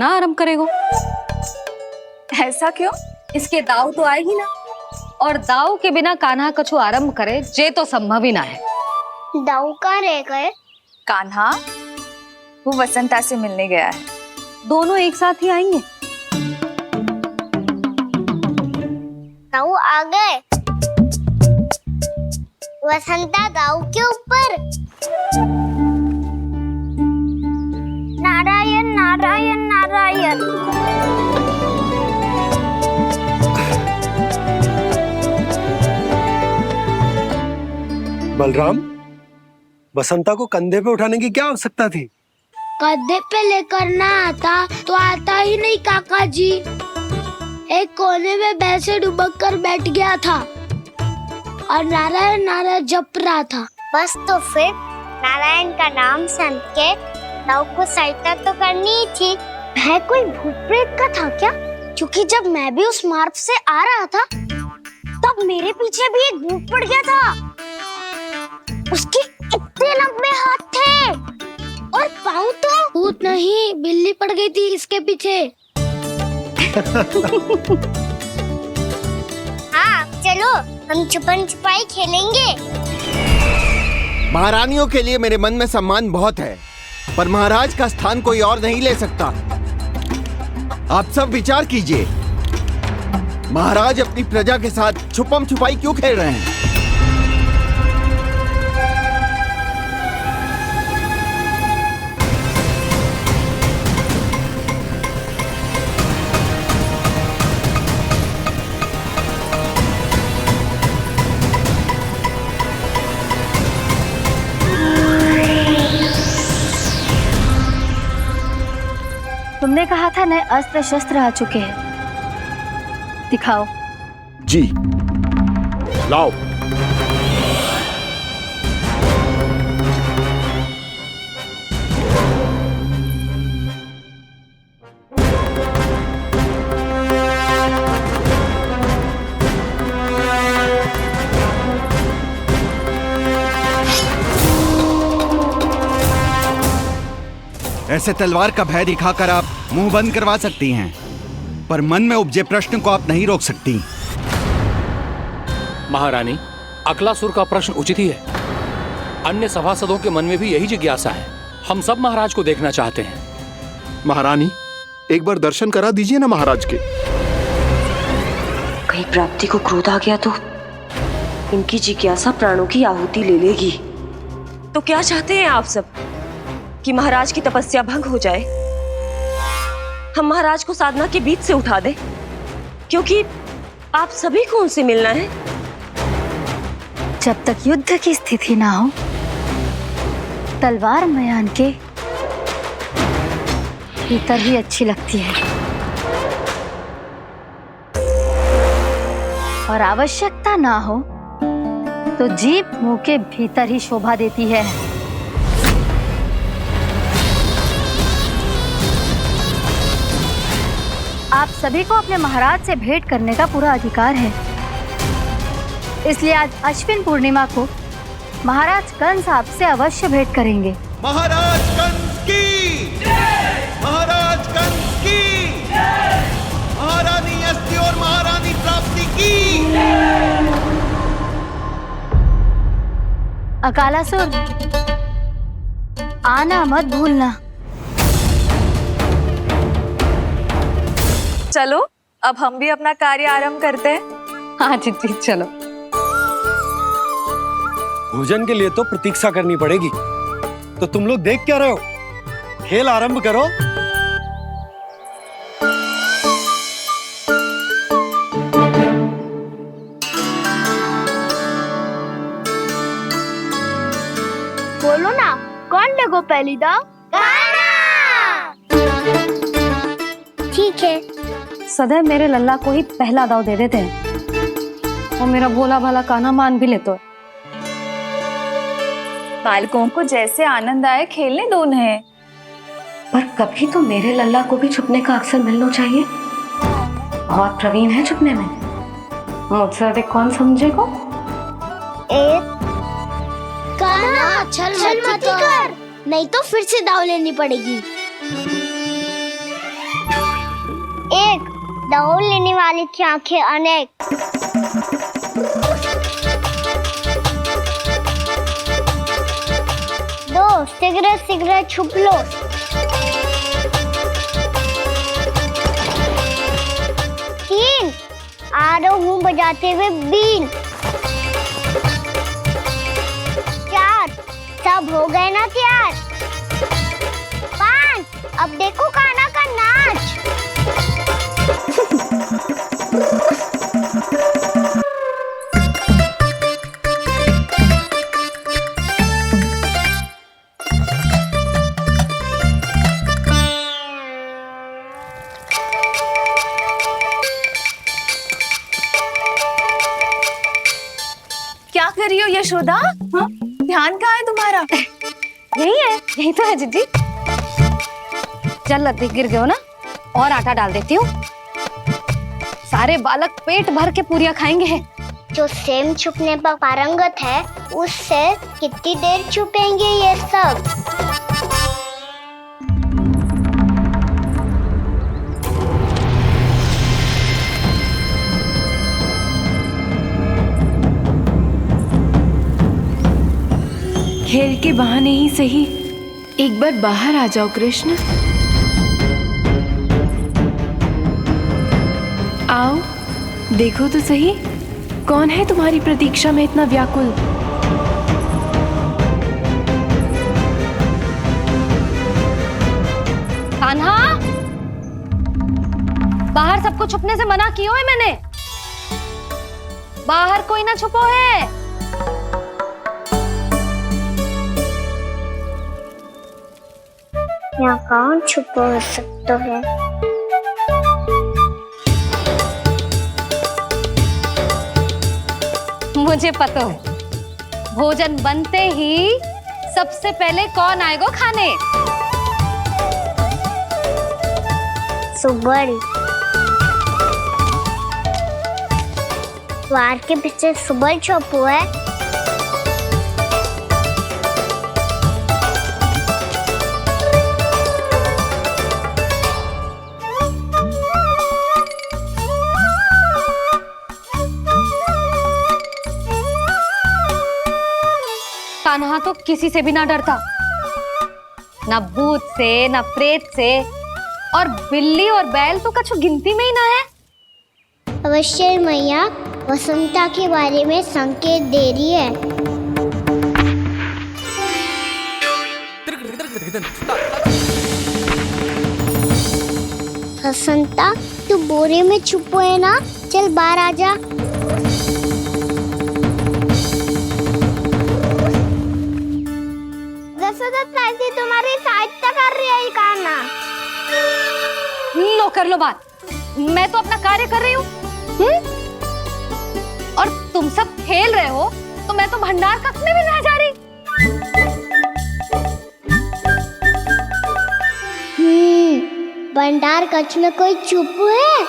ना आरंभ करेगो। ऐसा क्यों? इसके दाव तो आए ही ना, और दाव के बिना कान्हा कछु आरंभ करे जे तो संभव ही ना है। दाऊ कहाँ रह गए? कान्हा वो वसंता से मिलने गया है। दोनों एक साथ ही आएंगे। दाऊ आ गए। वसंता दाऊ के ऊपर। नारायण नारायण नारायण। बलराम, बसंता को कंधे पे उठाने की क्या आवश्यकता थी? कंधे पे लेकर ना आता तो आता ही नहीं काका जी। एक कोने में वैसे डुबक कर बैठ गया था और नारायण नारायण जप रहा था। बस तो फिर नारायण का नाम सुन के दाऊ को सहायता तो करनी ही थी। वह कोई भूत प्रेत का था क्या? क्योंकि जब मैं भी उस मार्ग से आ रहा था तब मेरे पीछे भी एक भूत पड़ गया था। उसके इतने लंबे हाथ थे और पाँव तो भूत नहीं, बिल्ली पड़ गई थी इसके पीछे। हाँ चलो हम छुपन छुपाई खेलेंगे। महारानियों के लिए मेरे मन में सम्मान बहुत है, पर महाराज का स्थान कोई और नहीं ले सकता। आप सब विचार कीजिए, महाराज अपनी प्रजा के साथ छुपम छुपाई क्यों खेल रहे हैं? तुमने कहा था नए अस्त्र शस्त्र आ चुके हैं, दिखाओ। जी लाओ। ऐसे तलवार का भय दिखाकर आप मुंह बंद करवा सकती हैं, पर मन में उपजे प्रश्न को आप नहीं रोक सकती। महारानी, अकलासुर का प्रश्न उचित ही है। अन्य सभासदों के मन में भी यही जिज्ञासा है। हम सब महाराज को देखना चाहते हैं। महारानी, एक बार दर्शन करा दीजिए ना महाराज के। कहीं प्राप्ति को क्रोध आ गया तो इनकी जिज्ञासा प्राणों की आहुति ले लेगी। तो क्या चाहते हैं आप सब? कि महाराज की तपस्या भंग हो जाए? हम महाराज को साधना के बीच से उठा दें? क्योंकि आप सभी को उनसे मिलना है। जब तक युद्ध की स्थिति ना हो, तलवार मयान के भीतर ही अच्छी लगती है, और आवश्यकता ना हो तो जीभ मुंह के भीतर ही शोभा देती है। आप सभी को अपने महाराज से भेंट करने का पूरा अधिकार है। इसलिए आज अश्विन पूर्णिमा को महाराज कंस आपसे अवश्य भेंट करेंगे। महाराज कंस की जय! महाराज कंस की जय! महारानी अस्ति और महारानी प्राप्ति की जय! अकालासुर, आना मत भूलना। चलो अब हम भी अपना कार्य आरंभ करते हैं। हाँ जी चलो। भोजन के लिए तो प्रतीक्षा करनी पड़ेगी, तो तुम लोग देख क्या रहे हो? खेल आरंभ करो। बोलो ना, कौन लगो पहली दाव? ठीक है। सदैव मेरे लल्ला को ही पहला दाव दे देते हैं, और मेरा भोला भाला कान्हा मान भी लेते। बालकों को जैसे आनंद आए खेलने दो उन्हें। पर कभी तो मेरे लल्ला को भी छुपने का अवसर मिलना चाहिए। बहुत प्रवीण है छुपने में, मुझसे अधिक कौन समझेगा? कान्हा छल मत कर, नहीं तो फिर से दाव लेनी पड़ेगी। दौड़ लेने वाली की आंखें अनेक। दो, सिगरेट सिगरेट छुप लो। तीन, आ रहा हूँ बजाते हुए बीन। चार, सब हो गए ना तैयार। पाँच, अब देखो कान्हा का नाच। क्या कर रही हो यशोदा? हाँ? ध्यान कहाँ है तुम्हारा? यही है, यही तो है जीजी। चल लती, गिर गए हो ना, और आटा डाल देती हूँ। सारे बालक पेट भर के पूरियां खाएंगे। जो सेम छुपने पर पारंगत है, उससे कितनी देर छुपेंगे ये सब? खेल के बहाने ही सही एक बार बाहर आ जाओ कृष्ण। आओ, देखो तो सही, कौन है तुम्हारी प्रतीक्षा में इतना व्याकुल? कान्हा, बाहर सबको छुपने से मना किया है मैंने। बाहर कोई ना छुपो है। यहाँ कौन छुपा हो सकता है? मुझे पता है, भोजन बनते ही सबसे पहले कौन आएगा खाने? सुबल। द्वार के पीछे सुबल छुपा है। कान्हा तो किसी से भी ना डरता, ना भूत से, ना प्रेत से, और बिल्ली और बैल तो कछु गिनती में ही ना है। अवश्य मैया वसंता के बारे में संकेत दे रही है। वसंता, तू बोरे में छुपो है ना? चल बाहर आ जा। तुम्हारी सहायता कर रही है कान्हा। लो कर लो बात, मैं तो अपना कार्य कर रही हूँ। और तुम सब खेल रहे हो तो मैं तो भंडार कक्ष में भी रह जा रही। भंडार कक्ष में कोई चुप है?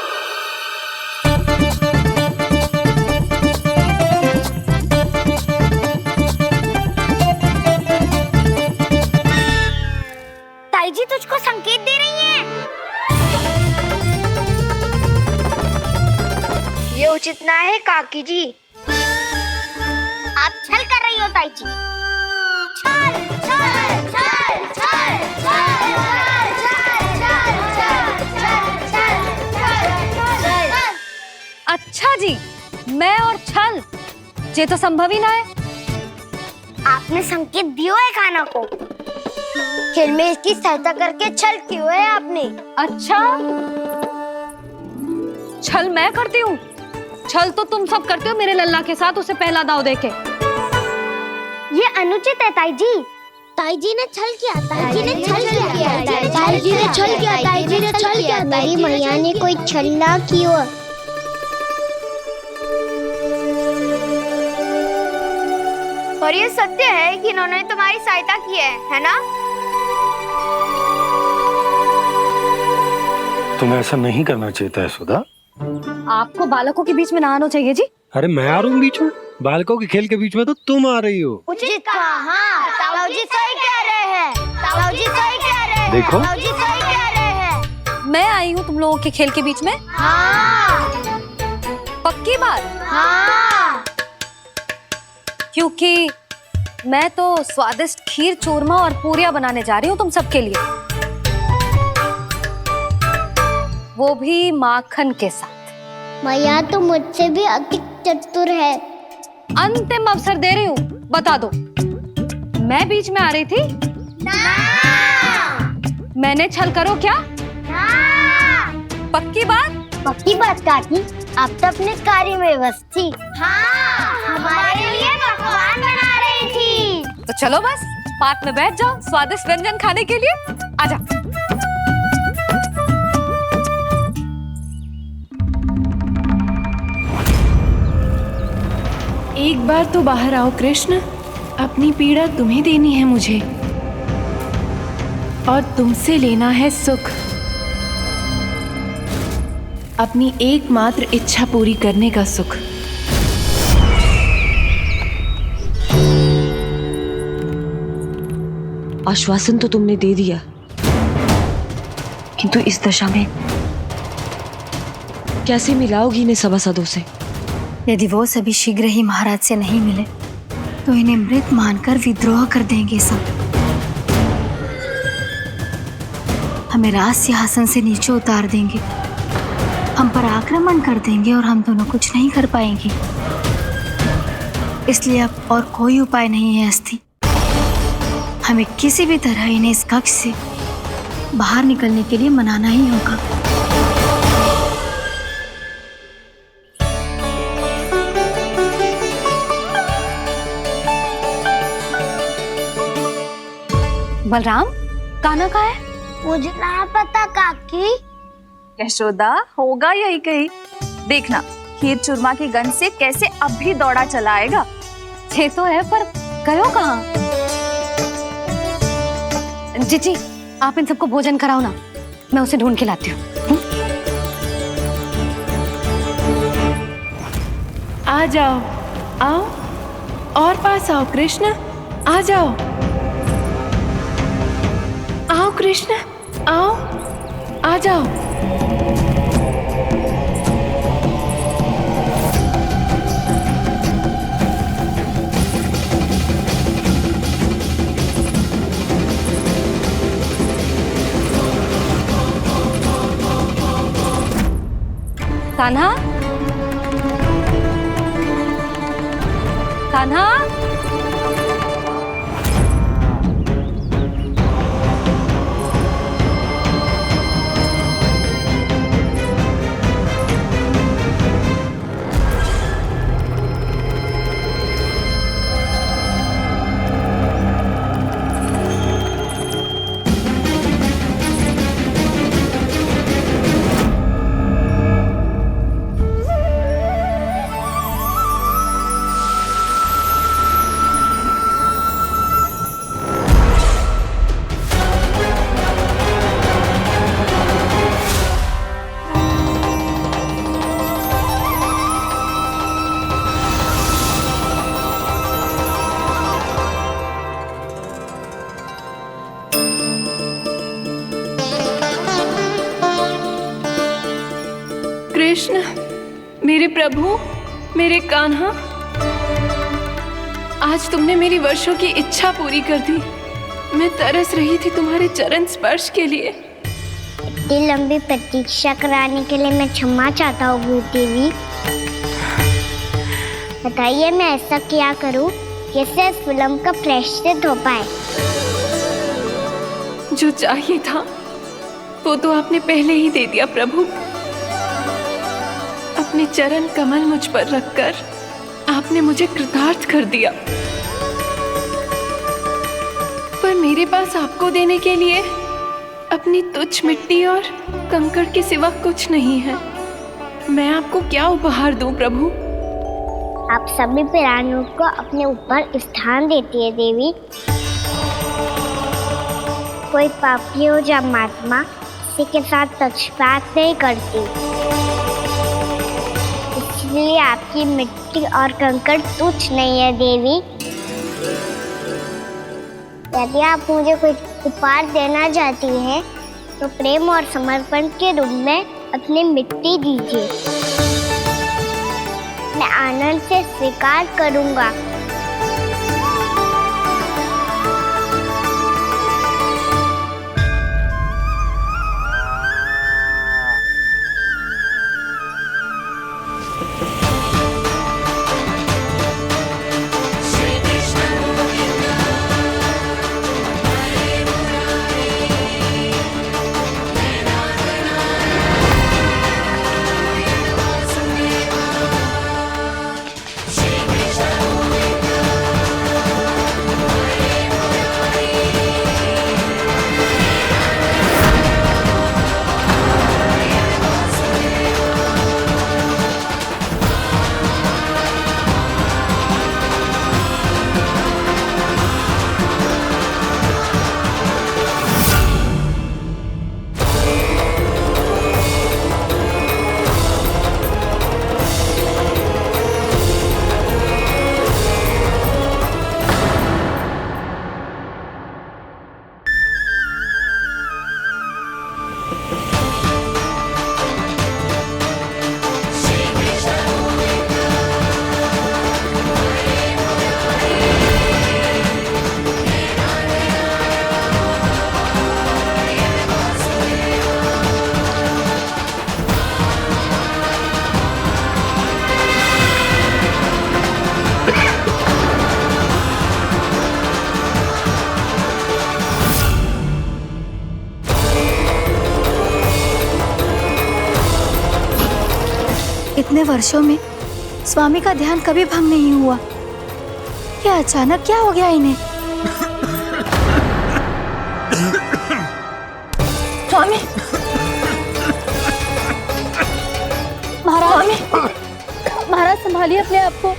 ताई जी तुझको संकेत दे रही है। ये उचित ना है काकी जी। आप छल कर रही हो ताई जी। छल छल छल छल छल छल। अच्छा जी, मैं और छल, ये तो संभव ही ना है। आपने संकेत दियो है कान्हा को। खेल में इसकी सहायता करके छल क्यों है आपने? अच्छा, छल मैं करती हूँ? छल तो तुम सब करते हो मेरे लल्ला के साथ, उसे पहला दाव देके। ये अनुचित है ताई जी। ताई जी ने छल किया, ताई जी ने छल किया, ताई जी ने छल किया, ताई जी ने छल किया। मेरी मैया ने कोई छल ना किया। और ये सत्य है कि इन्होंने तुम्हारी सहायता की है ना? तुम्हें ऐसा नहीं करना चाहिए था यशोदा। आपको बालकों के बीच में ना आना चाहिए जी। अरे मैं आ रहा हूँ बीच में? बालकों के खेल के बीच में तो तुम आ रही हो। उचित कहा। ताऊ जी सही कह रहे हैं। ताऊ जी सही कह रहे हैं। देखो। ताऊ जी सही कह रहे हैं। मैं आई हूँ तुम लोगों के खेल के बीच में? हाँ। पक्की बात? हाँ। क्योंकि मैं तो स्वादिष्ट खीर, चूरमा और पूरियां बनाने जा रही हूँ तुम सबके लिए, वो भी माखन के साथ। मैया तो मुझसे भी अधिक चतुर है। अंतिम अवसर दे रही हूँ, बता दो, मैं बीच में आ रही थी? मैंने छल करो क्या? पक्की बात? पक्की बात काकी, आप तो अपने कार्य में व्यस्त थी। हाँ, हमारे लिए पकवान बना रही थी। तो चलो बस पार्क में बैठ जाओ स्वादिष्ट व्यंजन खाने के लिए। आजा। एक बार तो बाहर आओ कृष्ण, अपनी पीड़ा तुम्हें देनी है मुझे, और तुमसे लेना है सुख। अपनी एकमात्र इच्छा पूरी करने का सुख। आश्वासन तो तुमने दे दिया, किंतु इस दशा में कैसे मिलाओगी इन्हें सभासदों से? यदि वो सभी शीघ्र ही महाराज से नहीं मिले तो इन्हें मृत मानकर विद्रोह कर देंगे सब। हमें राज सिंहासन से नीचे उतार देंगे, हम पर आक्रमण कर देंगे और हम दोनों कुछ नहीं कर पाएंगे। इसलिए अब और कोई उपाय नहीं है अस्थि, हमें किसी भी तरह इन्हें इस कक्ष से बाहर निकलने के लिए मनाना ही होगा। बलराम, कान्हा कहाँ है? मुझे ना पता काकी। यशोदा, होगा यही कहीं। देखना खीर चूरमा की गंध से कैसे अब भी दौड़ा चला आएगा। ये तो है, पर गयो कहाँ? जीजी, आप इन सबको भोजन कराओ ना, मैं उसे ढूंढ के लाती हूँ। आ जाओ, आओ और पास आओ कृष्ण, आ जाओ। आओ कृष्ण, आओ, आ जाओ। कान्हा, कान्हा, कृष्ण, मेरे प्रभु, मेरे कान्हा, आज तुमने मेरी वर्षों की इच्छा पूरी कर दी। मैं तरस रही थी तुम्हारे चरण स्पर्श के लिए। इतनी लंबी प्रतीक्षा कराने के लिए मैं क्षमा चाहता हूँ देवी। बताइए मैं ऐसा क्या करूँ जिससे इस फिल्म का प्रायश्चित हो पाए? जो चाहिए था वो तो आपने पहले ही दे दिया प्रभु। अपने चरण कमल मुझ पर रखकर आपने मुझे कृतार्थ कर दिया, पर मेरे पास आपको देने के लिए अपनी तुच्छ मिट्टी और कंकड़ के सिवा कुछ नहीं है। मैं आपको क्या उपहार दूं प्रभु? आप सभी प्राणियों को अपने ऊपर स्थान देती है देवी। कोई पापी हो या महात्मा किसी के साथ पक्षपात नहीं करती, इसलिए आपकी मिट्टी और कंकड़ तुच्छ नहीं है देवी। यदि आप मुझे कोई उपहार देना चाहती हैं तो प्रेम और समर्पण के रूप में अपनी मिट्टी दीजिए। मैं आनंद से स्वीकार करूंगा। इतने वर्षों में स्वामी का ध्यान कभी भंग नहीं हुआ। क्या अचानक क्या हो गया इन्हें? स्वामी, महाराज, महाराज संभालिए अपने आप को।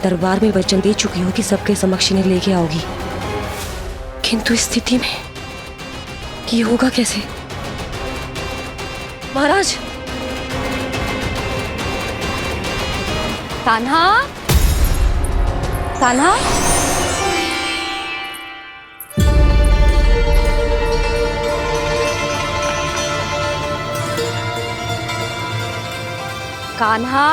दरबार में वचन दे चुकी हूँ कि सबके समक्ष इन्हें लेके आओगी, किंतु इस स्थिति में ये होगा कैसे? महाराज, कान्हा, कान्हा, कान्हा,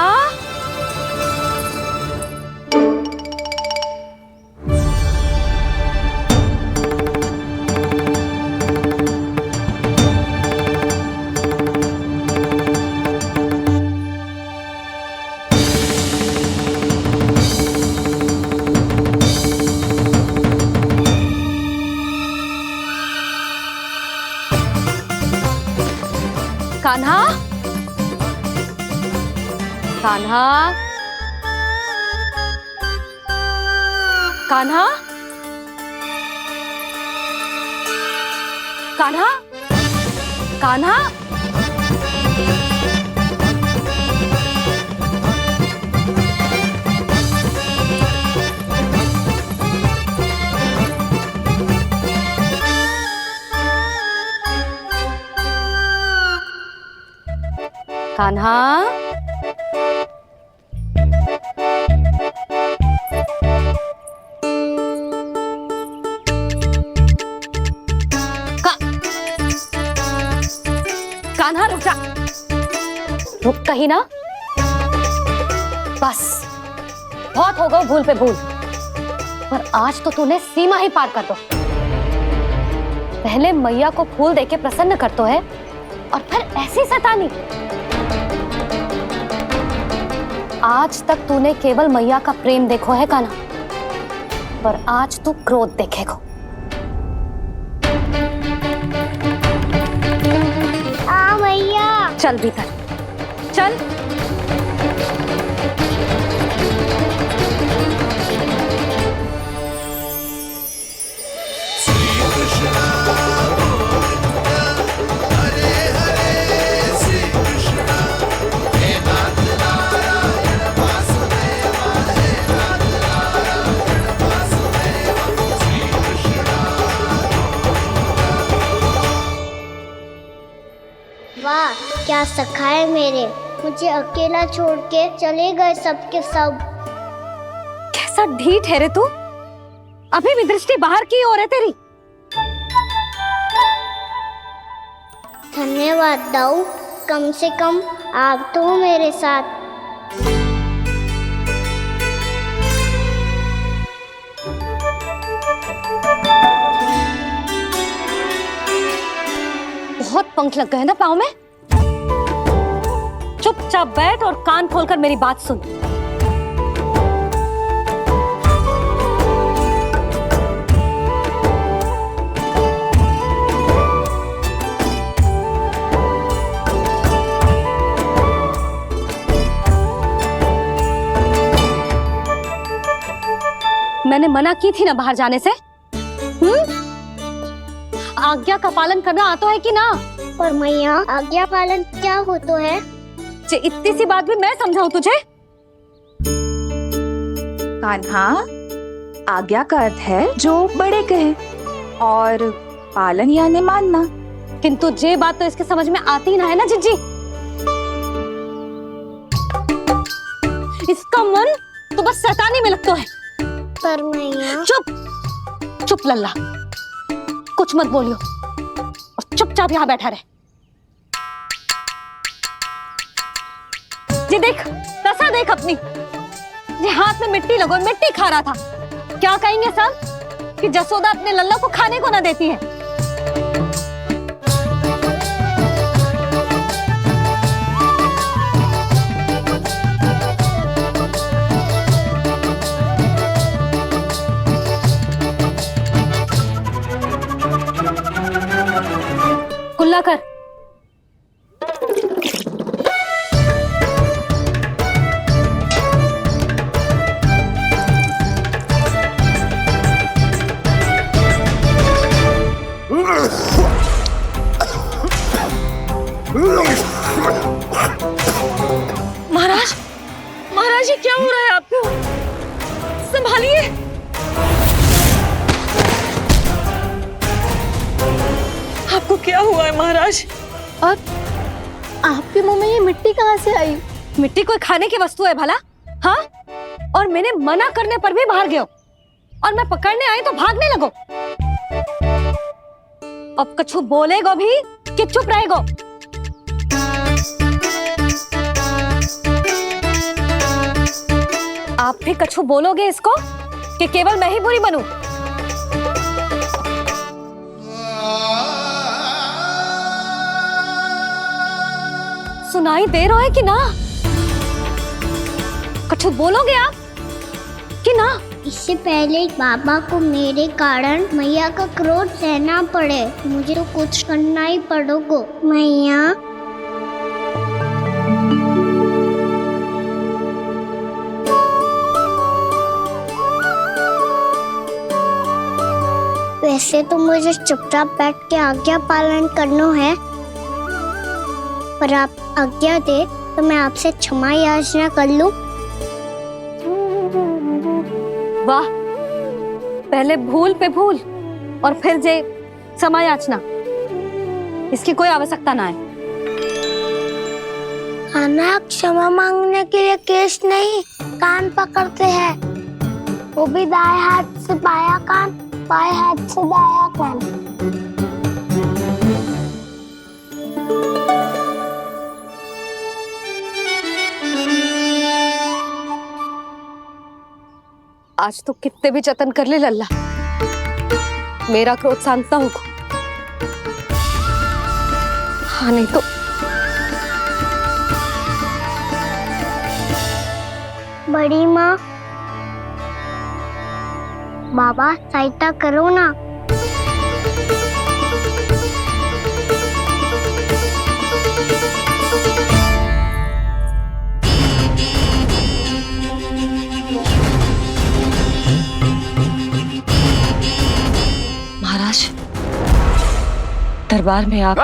कान्हा, कान्हा, कान्हा, कान्हा, कान्हा, कान्हा, कान्हा रुक जा, रुक कहीं ना। बस बहुत हो गया भूल पे भूल, पर आज तो तूने सीमा ही पार कर दो। पहले मैया को फूल देके प्रसन्न कर तो है, और फिर ऐसी सतानी। आज तक तूने केवल मैया का प्रेम देखो है कान्हा, पर आज तू क्रोध देखेगा। मैया, चल भीतर, चल। वाह, क्या सखा है मेरे, मुझे अकेला छोड़ के चले गए सबके सब। कैसा ढीठ है रे तू, अभी भी दृष्टि बाहर की ओर है तेरी। धन्यवाद दाऊ, कम से कम आप तो हो मेरे साथ। बहुत पंख लग गए ना पाँव में। चुपचाप बैठ और कान खोलकर मेरी बात सुन। मैंने मना की थी ना बाहर जाने से। आज्ञा का पालन करना आता है कि ना? पर मैया, आज्ञा पालन क्या होता है? इतनी सी बात भी मैं समझाऊं तुझे? कान्हा, आज्ञा का अर्थ है जो बड़े कहे, और पालन यानी मानना। किंतु ये बात तो इसके समझ में आती ही ना है ना जिज्जी। इसका मन तो बस शैतानी में लगता है। पर मैया। चुप चुप लल्ला, कुछ मत बोलियो और चुपचाप यहाँ बैठा रहे। ये देख, दशा देख अपनी। ये हाथ में मिट्टी लगो, मिट्टी खा रहा था। क्या कहेंगे सब कि जसोदा अपने लल्ला को खाने को ना देती है। कुल्ला कर। महाराज, महाराज, ये क्या हो रहा है आपको? संभालिए। आपको क्या हुआ है महाराज? और आपके मुंह में ये मिट्टी कहाँ से आई? मिट्टी कोई खाने की वस्तु है भला? हाँ? और मैंने मना करने पर भी बाहर गए और मैं पकड़ने आई तो भागने लगो। अब कछु बोलेगो भी कि चुप रहेगो? आप भी कछु बोलोगे इसको कि केवल मैं ही बुरी बनूं? सुनाई दे रहा है कि ना? कछु बोलोगे आप कि ना? इससे पहले बाबा को मेरे कारण मैया का क्रोध सहना पड़े, मुझे तो कुछ करना ही पड़ेगा। मैया, वैसे तो मुझे चुपचाप बैठ के आज्ञा पालन करना है, पर आप आज्ञा दे तो मैं आपसे क्षमा याचना कर लूं। वाह, पहले भूल पे भूल और फिर जे क्षमा याचना, इसकी कोई आवश्यकता ना है। खाना क्षमा मांगने के लिए केस नहीं, कान पकड़ते हैं, वो भी दाएं हाथ से बायां कान, बाएं हाथ से दायां कान। आज तो कितने भी जतन कर ले लल्ला, मेरा क्रोध शांत ना होगा। हाँ नहीं तो बड़ी माँ, बाबा सहायता करो ना। महाराज, दरबार में आप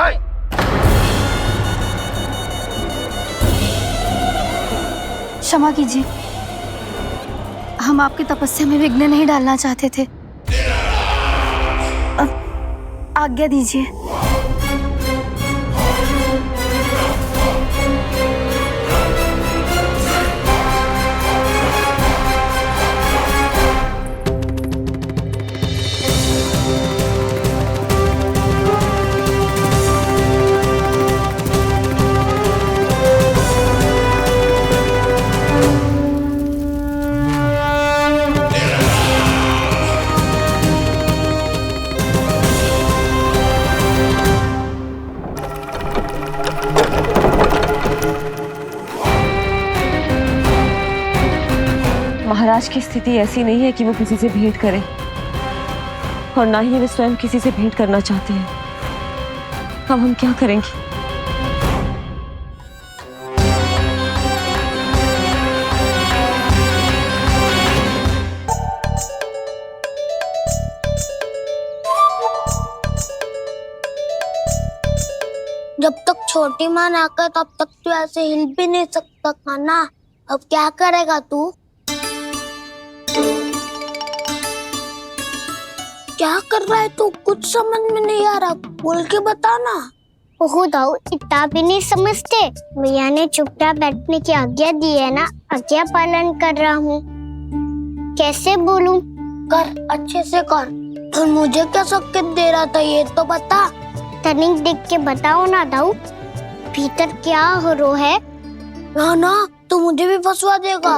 क्षमा कीजिए, हम आपकी तपस्या में विघ्न नहीं डालना चाहते थे। अब आज्ञा दीजिए। महाराज की स्थिति ऐसी नहीं है कि वो किसी से भेंट करें, और ना ही वे स्वयं किसी से भेंट करना चाहते हैं। अब हम क्या करेंगे? जब तक छोटी माँ ना कर तब तक तू ऐसे हिल भी नहीं सकता था ना। अब क्या करेगा तू? क्या कर रहा है तू? कुछ समझ में नहीं आ रहा, बोल के बता ना। ओहो दाऊ, इतना भी नहीं समझते। भैया ने चुपचाप बैठने की आज्ञा दी है ना, आज्ञा पालन कर रहा हूँ। कैसे बोलूं? कर, अच्छे से कर। और मुझे क्या संकेत दे रहा था ये तो बता। तनिक देख के बताओ ना दाऊ, भीतर क्या हो रहा है? ना ना, तू मुझे भी फंसवा देगा।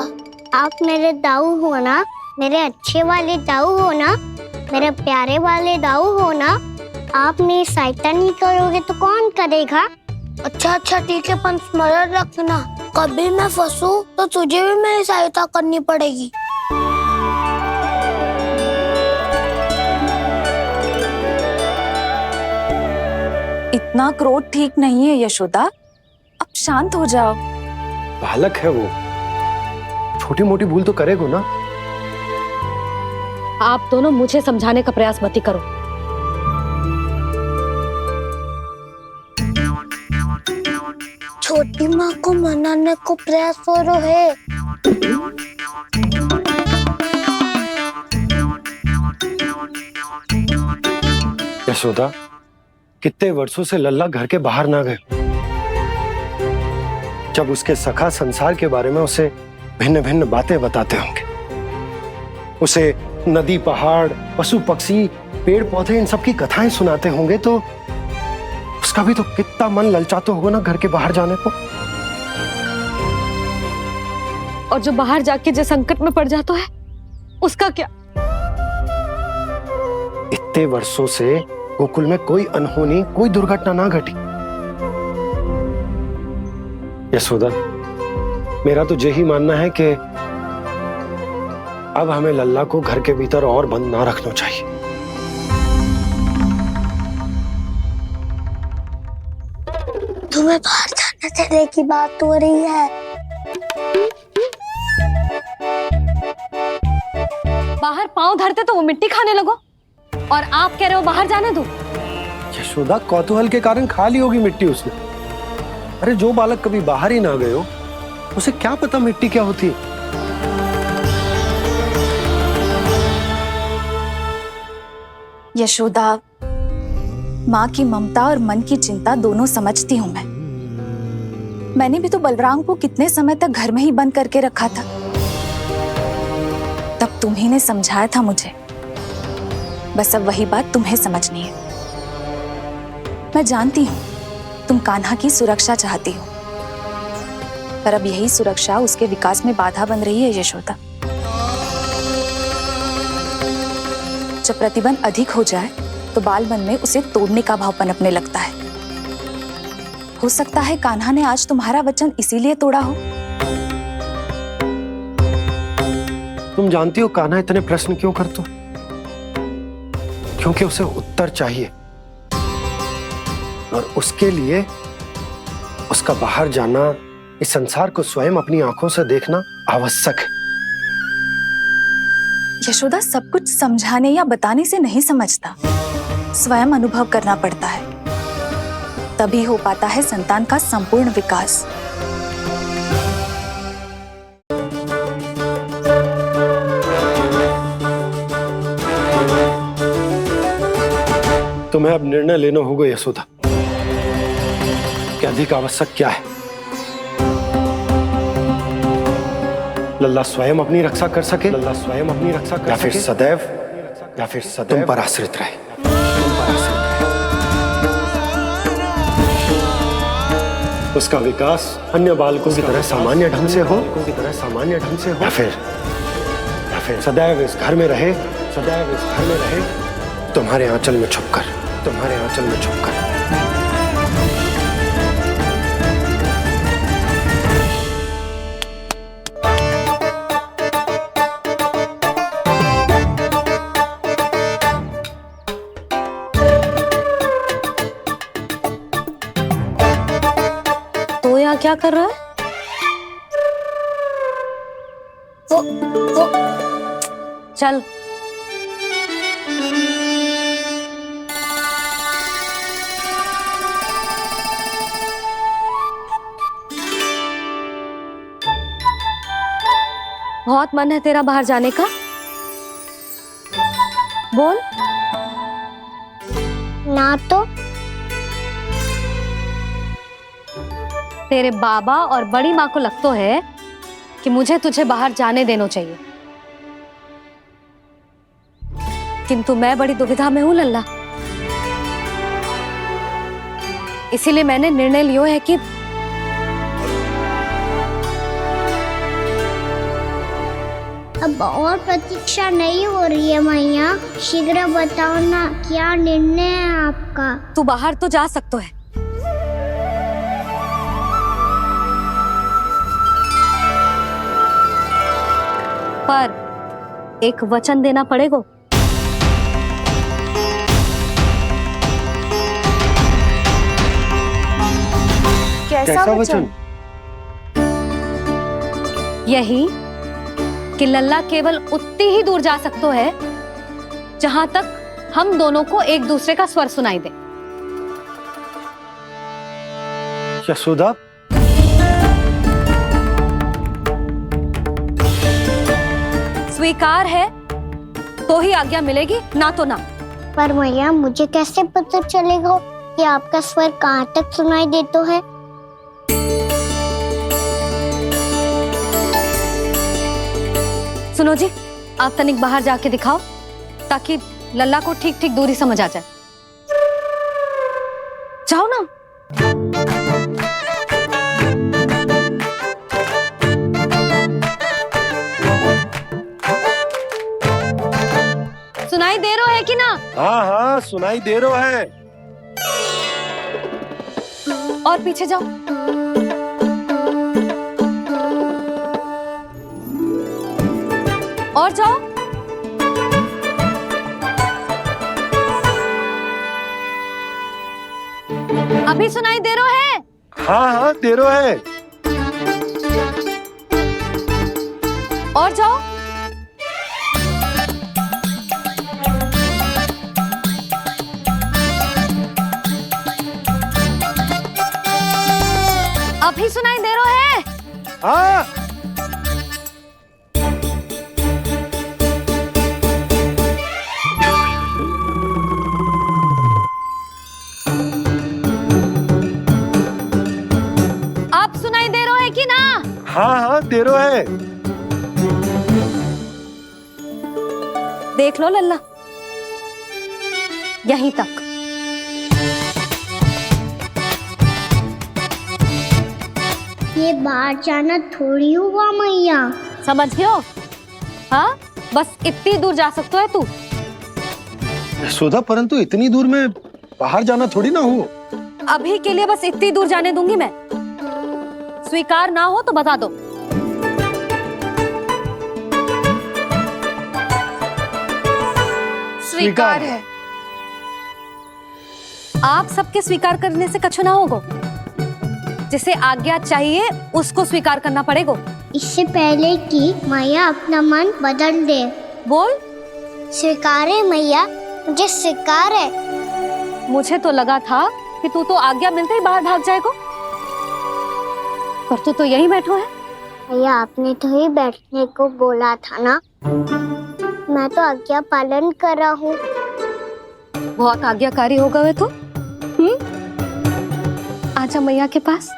आप मेरे दाऊ हो ना, मेरे अच्छे वाले दाऊ हो ना, मेरे प्यारे वाले दाऊ हो ना। आप मेरी सहायता नहीं करोगे तो कौन करेगा? अच्छा अच्छा ठीक है, पर स्मरण रखना, कभी मैं फंसू तो तुझे भी मेरी सहायता करनी पड़ेगी। इतना क्रोध ठीक नहीं है यशोदा, अब शांत हो जाओ। बालक है वो, छोटी मोटी भूल तो करेगा ना। आप दोनों मुझे समझाने का प्रयास मत ही करो। छोटी माँ को मनाने को प्रयास हो रहा है। यशोदा, कितने वर्षों से लल्ला घर के बाहर ना गए। जब उसके सखा संसार के बारे में उसे भिन्न भिन्न बातें बताते होंगे, उसे नदी पहाड़ पशु पक्षी पेड़ पौधे इन सब की कथाएं सुनाते होंगे, तो उसका भी तो कितना मन ललचाता होगा ना घर के बाहर जाने को। और जो बाहर जाके जो संकट में पड़ जाता है उसका क्या? इतने वर्षों से गोकुल में कोई अनहोनी कोई दुर्घटना ना घटी। यशोदा, मेरा तो यही मानना है कि अब हमें लल्ला को घर के भीतर और बंद ना रखना चाहिए। तुम्हें बाहर जाने देने की बात हो रही है। बाहर पांव धरते तो वो मिट्टी खाने लगो, और आप कह रहे हो बाहर जाने दो। यशोदा, कौतूहल के कारण खा ली होगी मिट्टी उसने। अरे जो बालक कभी बाहर ही ना गए हो, उसे क्या पता मिट्टी क्या होती है। यशोदा, माँ की ममता और मन की चिंता दोनों समझती हूँ मैं। मैंने भी तो बलराम को कितने समय तक घर में ही बंद करके रखा था। तब तुम्ही ने समझाया था मुझे, बस अब वही बात तुम्हें समझनी है। मैं जानती हूँ तुम कान्हा की सुरक्षा चाहती हो, पर अब यही सुरक्षा उसके विकास में बाधा बन रही है यशोदा। जब प्रतिबंध अधिक हो जाए तो बाल मन में उसे तोड़ने का भाव पनपने लगता है। हो सकता है कान्हा ने आज तुम्हारा वचन इसीलिए तोड़ा हो। तुम जानती हो कान्हा इतने प्रश्न क्यों करता? क्योंकि उसे उत्तर चाहिए, और उसके लिए उसका बाहर जाना, इस संसार को स्वयं अपनी आंखों से देखना आवश्यक है। यशोदा, सब कुछ समझाने या बताने से नहीं समझता, स्वयं अनुभव करना पड़ता है, तभी हो पाता है संतान का संपूर्ण विकास। तुम्हें अब निर्णय लेना होगा यशोदा कि अधिक आवश्यक क्या है। लल्ला स्वयं अपनी रक्षा कर सके, लल्ला स्वयं अपनी रक्षा कर, या फिर सदैव तुम पर आश्रित रहे। उसका विकास अन्य बालकों की तरह सामान्य ढंग से हो, या फिर सदैव इस घर में रहे, तुम्हारे आंचल में छुपकर। क्या कर रहा है? वो चल। बहुत मन है तेरा बाहर जाने का? बोल। ना तो तेरे बाबा और बड़ी माँ को लगता है कि मुझे तुझे बाहर जाने देना चाहिए, किंतु मैं बड़ी दुविधा में हूं लल्ला। इसीलिए मैंने निर्णय लिया है कि अब और प्रतीक्षा नहीं हो रही है मैया। शीघ्र बताओ ना, क्या निर्णय है आपका? तू बाहर तो जा सकता है, पर एक वचन देना पड़ेगा। कैसा वचन? यही कि लल्ला केवल उतनी ही दूर जा सकता है जहां तक हम दोनों को एक दूसरे का स्वर सुनाई दे। यशोदा, स्वीकार है तो ही आज्ञा मिलेगी, ना तो ना। पर मैया मुझे कैसे पता चलेगा कि आपका स्वर कहाँ तक सुनाई देता है? सुनो जी, आप तनिक बाहर जाके दिखाओ ताकि लल्ला को ठीक ठीक दूरी समझ आ जाए। जाओ ना। सुनाई दे रहा है कि ना? हाँ हाँ सुनाई दे रहा है। और पीछे जाओ। और जाओ। अभी सुनाई दे रहा है? हाँ हाँ दे रहा है। और जाओ। अभी सुनाई दे रहा है? हाँ। आप सुनाई दे रहा है कि ना? हाँ हाँ दे रहा है। देख लो लल्ला, यहीं तक। ये बाहर जाना थोड़ी हुआ मैया। समझ गयो? हाँ, बस इतनी दूर जा सकता है तू। यशोदा, परंतु इतनी दूर में बाहर जाना थोड़ी ना हो। अभी के लिए बस इतनी दूर जाने दूंगी मैं। स्वीकार ना हो तो बता दो। स्वीकार है। आप सबके स्वीकार करने से कछु ना होगा। जिसे आज्ञा चाहिए उसको स्वीकार करना पड़ेगा। इससे पहले कि मैया अपना मन बदल दे। बोल। स्वीकार है मैया, मुझे स्वीकार है। मुझे तो लगा था कि तू तो आज्ञा मिलते ही बाहर भाग जाएगा, पर तू तो यहीं बैठो है। मैया आपने तो ही बैठने को बोला था ना, मैं तो आज्ञा पालन कर रहा हूँ। बहुत आज्ञाकारी होगा वे तो। आजा मैया के पास।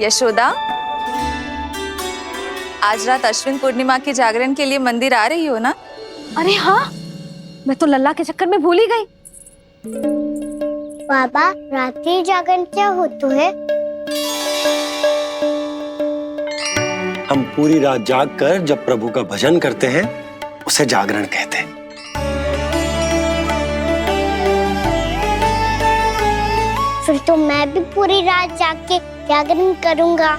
यशोदा, आज रात अश्विन पूर्णिमा के जागरण के लिए मंदिर आ रही हो ना? अरे हाँ, मैं तो लल्ला के चक्कर में भूल ही गई। बाबा, रात्रि जागरण क्या होता है? हम पूरी रात जाग कर जब प्रभु का भजन करते हैं उसे जागरण कहते हैं। फिर तो मैं भी पूरी रात जाग के जागरण करूंगा।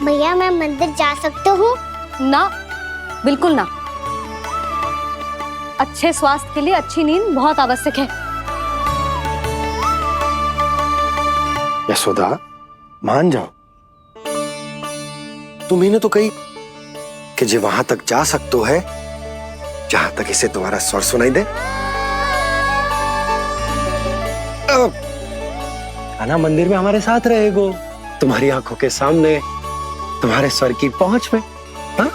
भैया मैं मंदिर जा सकता हूँ? ना, बिल्कुल ना। अच्छे स्वास्थ्य के लिए अच्छी नींद बहुत आवश्यक है। यशोदा, मान जाओ। तुम्ही ने तो कही कि जे वहां तक जा सकते है जहां तक इसे तुम्हारा स्वर सुनाई दे। कान्हा मंदिर में हमारे साथ रहेगो, तुम्हारी आंखों के सामने, तुम्हारे स्वर की पहुंच में। हा?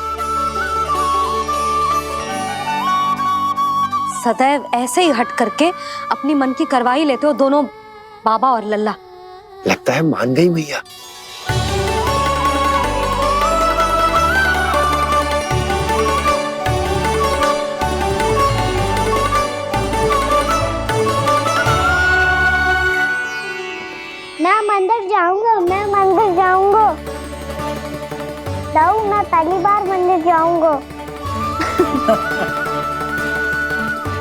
सदैव ऐसे ही हट करके अपनी मन की करवाई लेते हो दोनों बाबा और लल्ला। लगता है मान गई मैया। मैं मंदिर जाऊंगा, मैं मंदिर जाऊंगा। दाऊ, मैं पहली बार मंदिर जाऊंगा।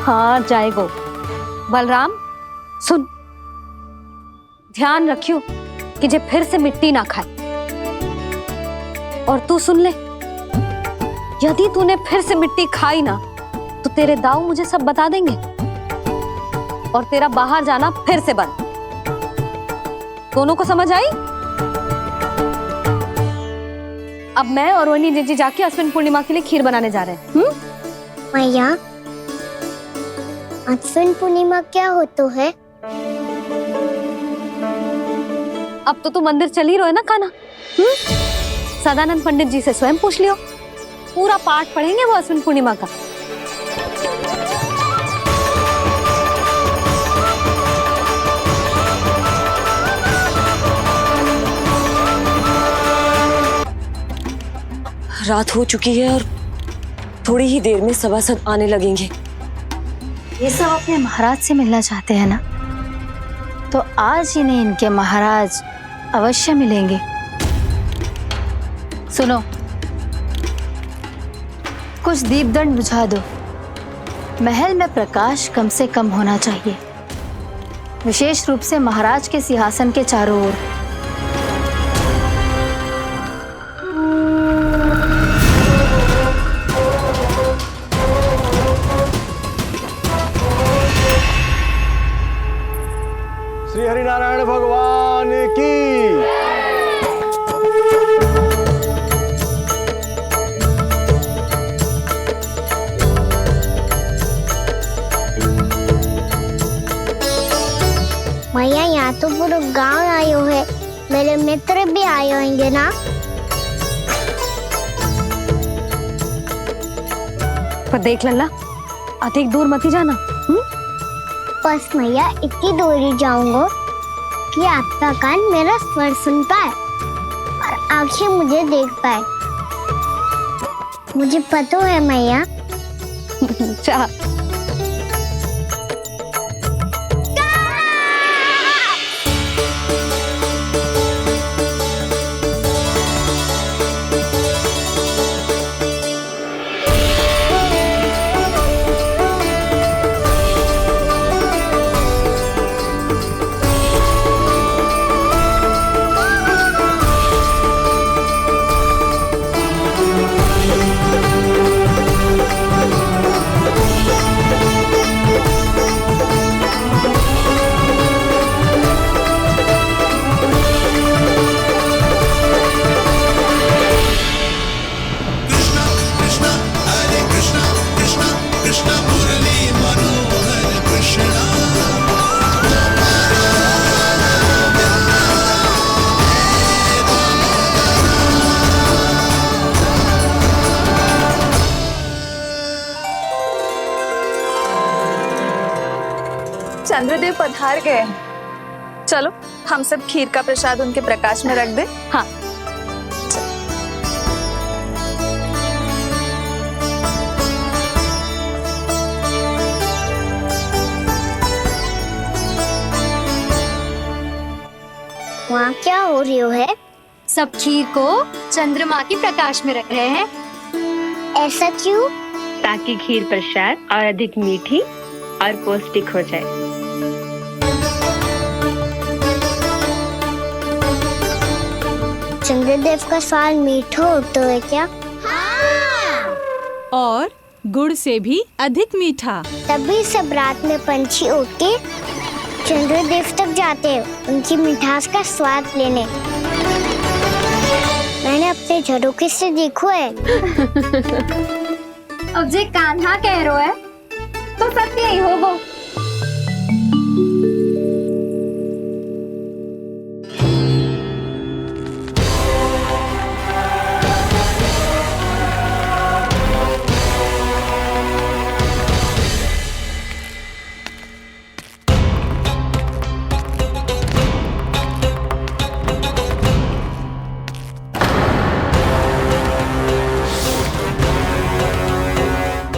हाँ जाएगो। बलराम सुन, ध्यान रखियो कि जे फिर से मिट्टी ना खाए। और तू सुन ले, यदि तूने फिर से मिट्टी खाई ना तो तेरे दाऊ मुझे सब बता देंगे और तेरा बाहर जाना फिर से बंद। दोनों को समझ आई? अब मैं और रोहिणी जीजी जाके अश्विन पूर्णिमा के लिए खीर बनाने जा रहे हैं। मैया, अश्विन पूर्णिमा क्या होता है? अब तो तू मंदिर चल ही रहो है ना कान्हा। सदानंद पंडित जी से स्वयं पूछ लियो, पूरा पाठ पढ़ेंगे वो अश्विन पूर्णिमा का। रात हो चुकी है और थोड़ी ही देर में सभासद आने लगेंगे। ये सब अपने महाराज से मिलना चाहते हैं ना, तो आज इन्हें इनके महाराज अवश्य मिलेंगे। सुनो, कुछ दीपदंड बुझा दो। महल में प्रकाश कम से कम होना चाहिए, विशेष रूप से महाराज के सिंहासन के चारों ओर। श्री हरिनारायण भगवान की। मैया, यहाँ तो पूरा गांव आयो है, मेरे मित्र भी आए होंगे ना? पर देख लल्ला, अधिक दूर मत ही जाना। बस मैया इतनी दूर ही जाऊंगा कि आपका कान मेरा स्वर सुन पाए और आंखें मुझे देख पाए। मुझे पता है मैया। अच्छा, चंद्रदेव पधार गए। चलो हम सब खीर का प्रसाद उनके प्रकाश में रख दे। हाँ। वहाँ क्या हो रही है? सब खीर को चंद्रमा के प्रकाश में रख रहे हैं। ऐसा क्यों? ताकि खीर प्रसाद और अधिक मीठी और पौष्टिक हो जाए। चंद्रदेव का स्वाद मीठा होता है क्या? और गुड़ से भी अधिक मीठा। तभी सब रात में पंछी उड़ के चंद्रदेव तक जाते हैं उनकी मिठास का स्वाद लेने। मैंने अपने झरोखे से देखो है। अब जे कान्हा कह रो है तो सत्य ही हो वो।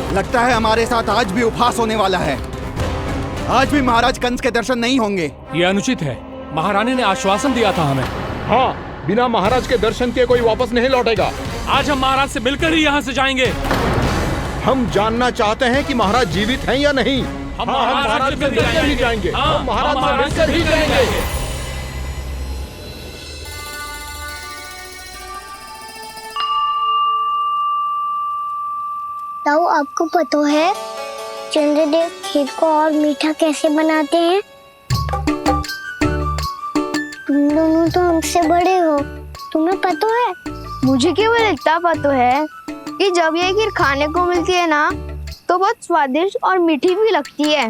लगता है हमारे साथ आज भी उपहास होने वाला है। आज भी महाराज कंस के दर्शन नहीं होंगे। ये अनुचित है। महारानी ने आश्वासन दिया था हमें। हाँ, बिना महाराज के दर्शन के कोई वापस नहीं लौटेगा। आज हम महाराज से मिलकर ही यहाँ से जाएंगे। हम जानना चाहते हैं कि महाराज जीवित हैं या नहीं। हम महाराज से मिलकर ही जाएंगे। हम महाराज से मिलकर ही जाएंगे। ताऊ, आपको पता है चंद्रदेव खीर को और मीठा कैसे बनाते हैं? तुम दोनों तो हमसे बड़े हो, तुम्हें पता है? मुझे केवल इतना पता है कि जब ये खीर खाने को मिलती है ना तो बहुत स्वादिष्ट और मीठी भी लगती है।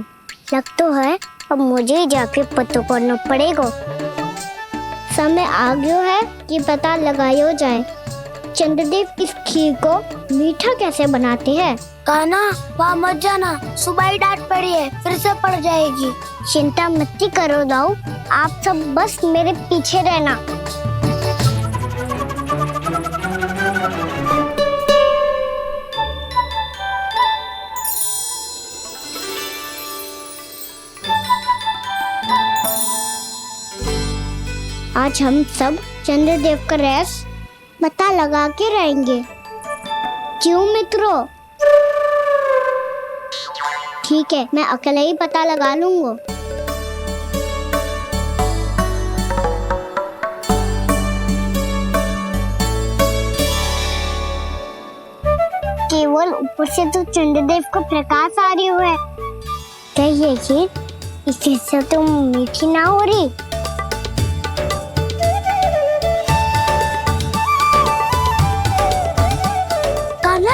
लग तो है, अब मुझे ही जाके पता करना पड़ेगा। समय आ गया है कि पता लगाया जाए चंद्रदेव इस खीर को मीठा कैसे बनाते हैं। कान्हा, वहाँ मत जाना, सुबह ही डांट पड़ी है, फिर से पड़ जाएगी। चिंता मत करो दाऊ, आप सब बस मेरे पीछे रहना। आज हम सब चंद्रदेव का रहस्य पता लगा के रहेंगे। क्यों मित्रों? ठीक है, मैं अकेले ही पता लगा लूंगा। केवल ऊपर से तो चंद्रदेव को प्रकाश आ रही है। क्या ये खीर इससे तो मीठी ना हो रही?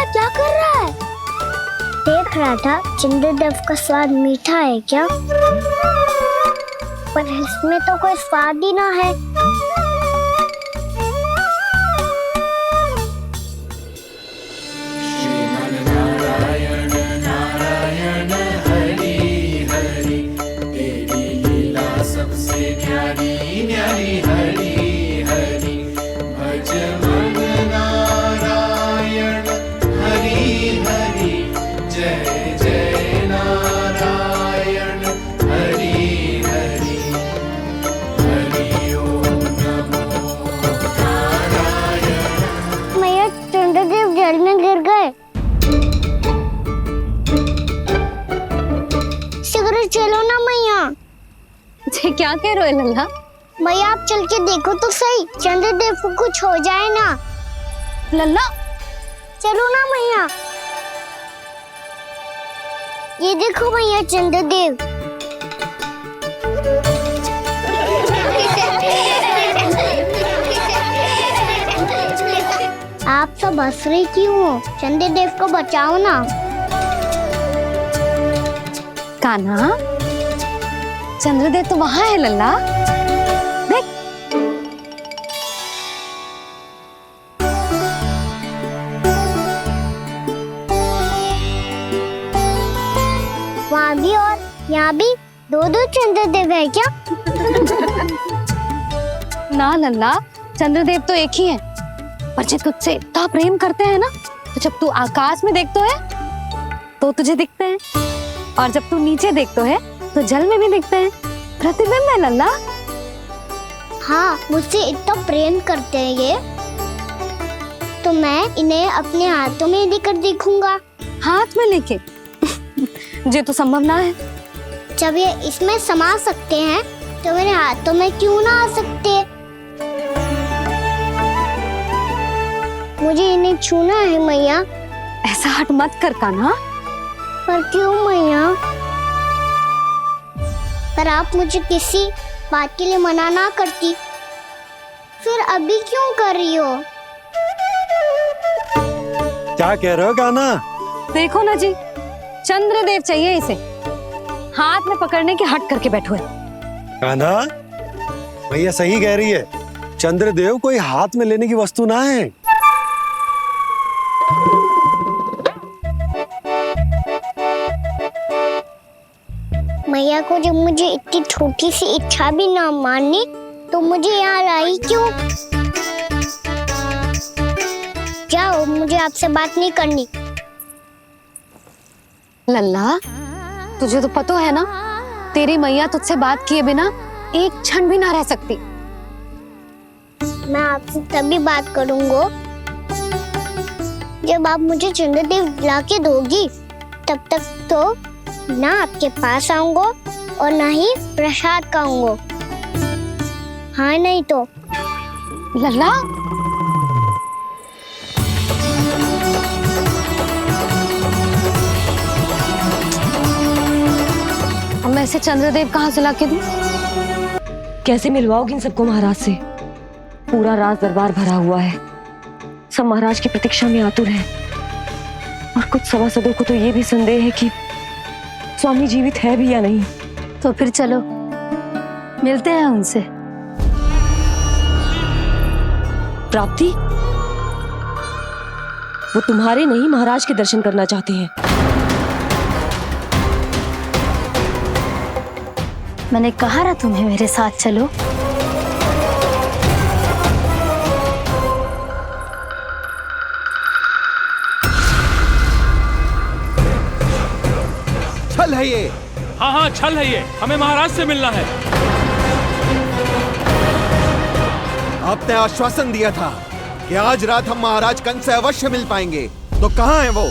क्या कर रहा है? देख रहा था चंद्रदेव का स्वाद मीठा है क्या, पर इसमें तो कोई स्वाद ही ना है। नारायण नारायण हरि हरि, तेरी लीला सबसे न्यारी न्यारी हरि हरि, भज मन नारायण हरि हरि, जय जय नारायण हरि हरि, हरि ओम नमो नारायण। मैया, चंद्रदेव जल में गिर गए। शीघ्र चलो ना मैया। क्या कह रहे हो लल्ला? मैया, आप चल के देखो तो सही, चंद्रदेव को कुछ हो जाए ना। लल्ला, चलो ना मैया। ये देखो भैया चंद्रदेव। आप सब हंस रहे क्यों हो? चंद्रदेव को बचाओ ना। कान्हा, चंद्रदेव तो वहाँ है लल्ला, देख। वहाँ भी और यहाँ भी दो दो चंद्रदेव है क्या? ना लल्ला, चंद्रदेव तो एक ही है, पर जो तुझसे इतना प्रेम करते हैं ना, तो जब तू आकाश में देखतो है तो तुझे दिखते हैं, और जब तू नीचे देखतो है तो जल में भी दिखते हैं। प्रतिबिंब है लल्ला। हाँ, मुझसे इतना प्रेम करते हैं ये। तो मैं इन्हें अपने हाथों में लेकर देखूंगा। हाथ में लेके? ये तो संभव ना है। जब ये इसमें समा सकते हैं तो मेरे हाथों में क्यों ना आ सकते? मुझे इन्हें छूना है मैया। ऐसा हट मत कर कान्हा। पर क्यों मैया? पर आप मुझे किसी बात के लिए मना ना करती, फिर अभी क्यों कर रही हो? क्या कह रहे हो कान्हा? देखो ना जी, चंद्रदेव चाहिए इसे। हाथ में पकड़ने के हट करके बैठो है। कान्हा, भैया सही कह रही है। चंद्रदेव कोई हाथ में लेने की वस्तु ना है। मैया को जब मुझे इतनी छोटी सी इच्छा भी ना माननी तो मुझे यहाँ लाई क्यों? जाओ, मुझे आपसे बात नहीं करनी। लल्ला, तुझे तो पता है ना, तेरी मैया तुझसे बात किए बिना एक क्षण भी ना रह सकती। मैं आपसे तभी बात करूंगा जब आप मुझे चंद्रदेव ला के दोगी। तब तक तो ना आपके पास आऊंगा और ना ही प्रसाद खाऊंगा। हाँ नहीं तो? लल्ला, मैं इसे चंद्रदेव कहाँ से लाके दूं? कैसे मिलवाओगी इन सबको महाराज से? पूरा राज दरबार भरा हुआ है, सब महाराज की प्रतीक्षा में आतुर हैं। और कुछ सभासदों को तो ये भी संदेह है कि स्वामी जीवित है भी या नहीं। तो फिर चलो मिलते हैं उनसे। प्राप्ति, वो तुम्हारे नहीं महाराज के दर्शन करना चाहते हैं। मैंने कहा ना तुम्हें मेरे साथ चलो। छल है ये। हाँ हाँ, छल है ये। हमें महाराज से मिलना है। आपने आश्वासन दिया था कि आज रात हम महाराज कंस से अवश्य मिल पाएंगे, तो कहाँ है वो?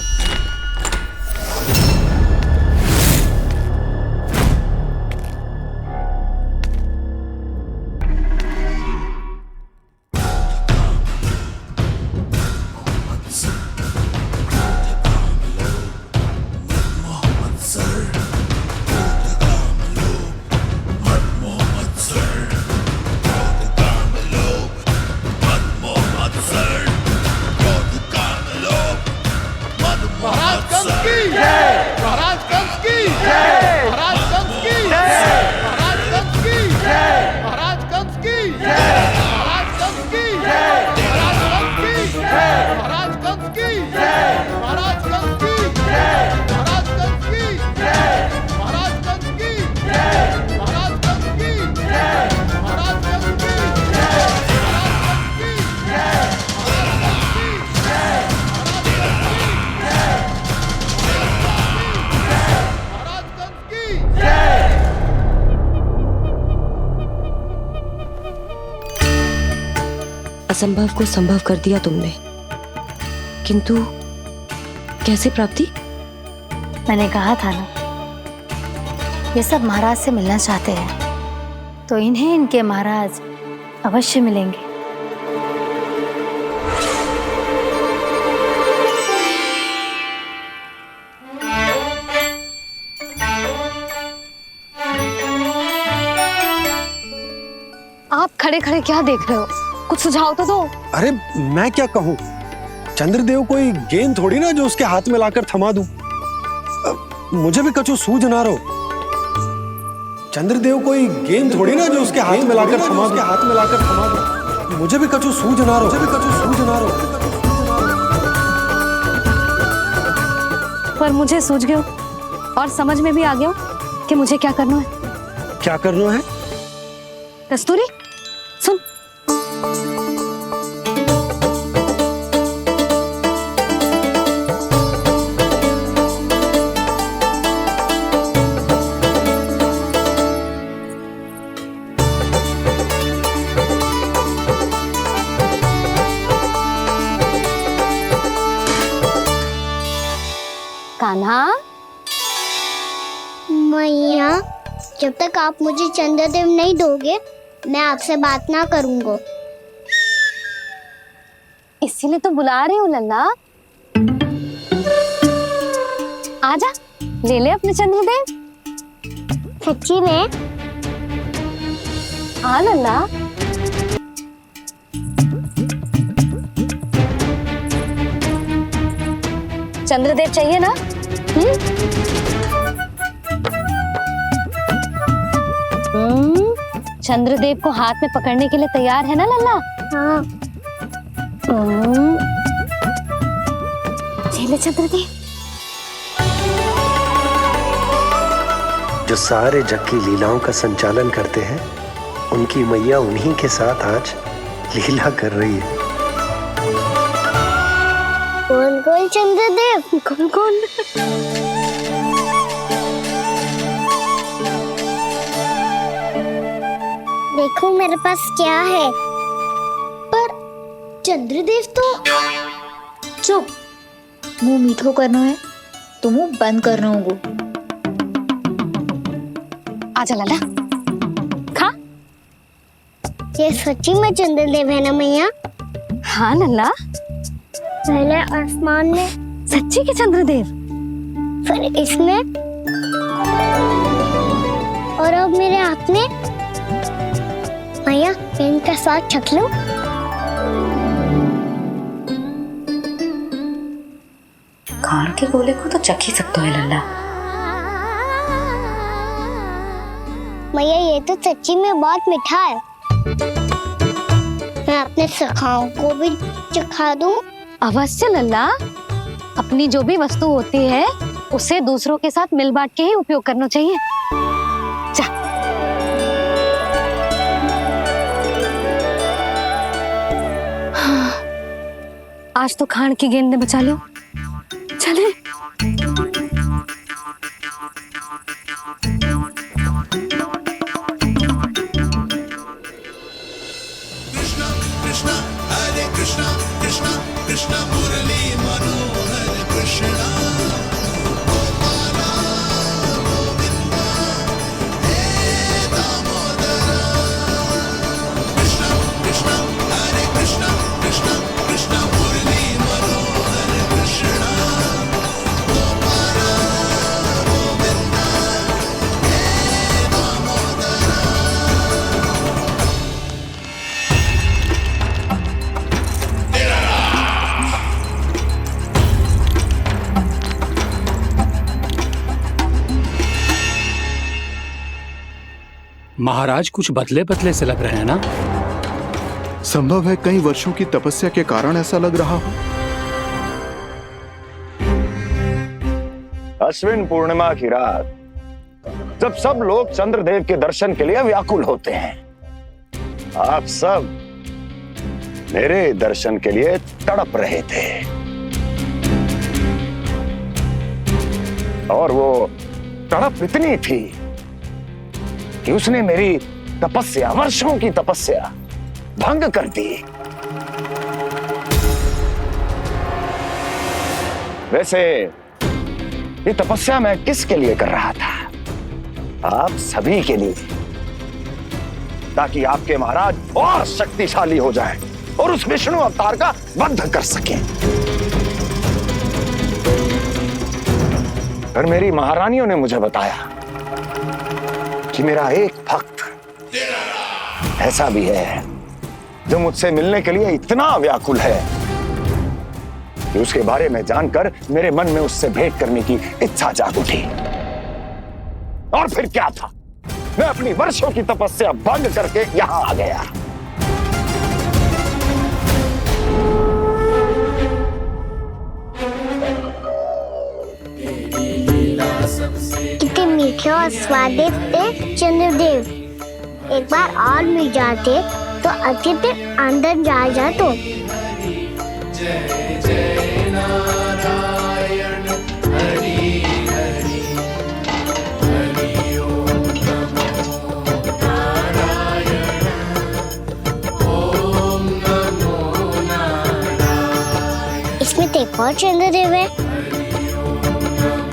असंभव को संभव कर दिया तुमने, किंतु कैसे प्राप्ति? मैंने कहा था ना, ये सब महाराज से मिलना चाहते हैं, तो इन्हें इनके महाराज अवश्य मिलेंगे। आप खड़े खड़े क्या देख रहे हो? कुछ सुझाव तो दो। अरे मैं क्या कहूँ, चंद्रदेव कोई गेंद थोड़ी ना जो उसके हाथ में लाकर थमा दूं। मुझे भी कछु सूझ ना रहो। चंद्रदेव कोई गेंद थोड़ी ना जो उसके हाथ में लाकर थमा दूं। मुझे भी कछु सूझ ना रहो। पर मुझे सूझ गयो और समझ में भी आ गया कि मुझे क्या करना है। क्या करना है? कस्तूरी, सुन। कान्हा। मैया, जब तक आप मुझे चंद्रदेव नहीं दोगे मैं आपसे बात ना करूंगा। इसीलिए तो बुला रही हूँ लल्ला। आजा, ले ले अपने चंद्रदेव। सच्ची में? हाँ लल्ला। चंद्रदेव चाहिए ना? चंद्रदेव को हाथ में पकड़ने के लिए तैयार है ना लल्ला? हाँ। ले चंद्रदेव। जो सारे जग की लीलाओं का संचालन करते हैं, उनकी मैया उन्हीं के साथ आज लीला कर रही है। कौन कौन चंद्रदेव? कौन कौन? देखो मेरे पास क्या है। पर चंद्रदेव तो चुप, मुंह मीठो करना है तो मुंह बंद करना होगा। आजा लल्ला, खा। ये सच्ची में चंद्रदेव है ना मैया? हाँ लल्ला, पहले आसमान में, सच्ची के चंद्रदेव, फिर इसमें, और अब मेरे हाथ में। मैया, मैं इनका स्वाद चख लूं? खान के गोले को तो चख ही सकते हो लल्ला। मैया, ये तो सच्ची में बहुत मीठा है। मैं अपने सखाओं को भी चखा दूं? अवश्य लल्ला। अपनी जो भी वस्तु होती है उसे दूसरों के साथ मिल बांट के ही उपयोग करना चाहिए। जा। हाँ, आज तो खान की गेंद ने बचा लो। चले। महाराज कुछ बदले बदले से लग रहे हैं ना? संभव है कई वर्षों की तपस्या के कारण ऐसा लग रहा हो। अश्विन पूर्णिमा की रात, जब सब लोग चंद्रदेव के दर्शन के लिए व्याकुल होते हैं, आप सब मेरे दर्शन के लिए तड़प रहे थे। और वो तड़प इतनी थी कि उसने मेरी तपस्या, वर्षों की तपस्या भंग कर दी। वैसे ये तपस्या मैं किसके लिए कर रहा था? आप सभी के लिए, ताकि आपके महाराज और शक्तिशाली हो जाएं और उस विष्णु अवतार का वध कर सकें। पर मेरी महारानियों ने मुझे बताया कि मेरा एक भक्त ऐसा भी है जो मुझसे मिलने के लिए इतना व्याकुल है कि उसके बारे में जानकर मेरे मन में उससे भेंट करने की इच्छा जाग उठी। और फिर क्या था, मैं अपनी वर्षों की तपस्या भंग करके यहां आ गया। कितने मीठे और स्वादिष्ट थे चंद्रदेव। एक बार और मिल जाते तो अच्छे से अंदर जा तो। जय जय नारायण हरि हरि हरि ओम नमो नारायण ओम नमो नारायण। इसमें तो एक और चंद्रदेव है। हरि ओम नमो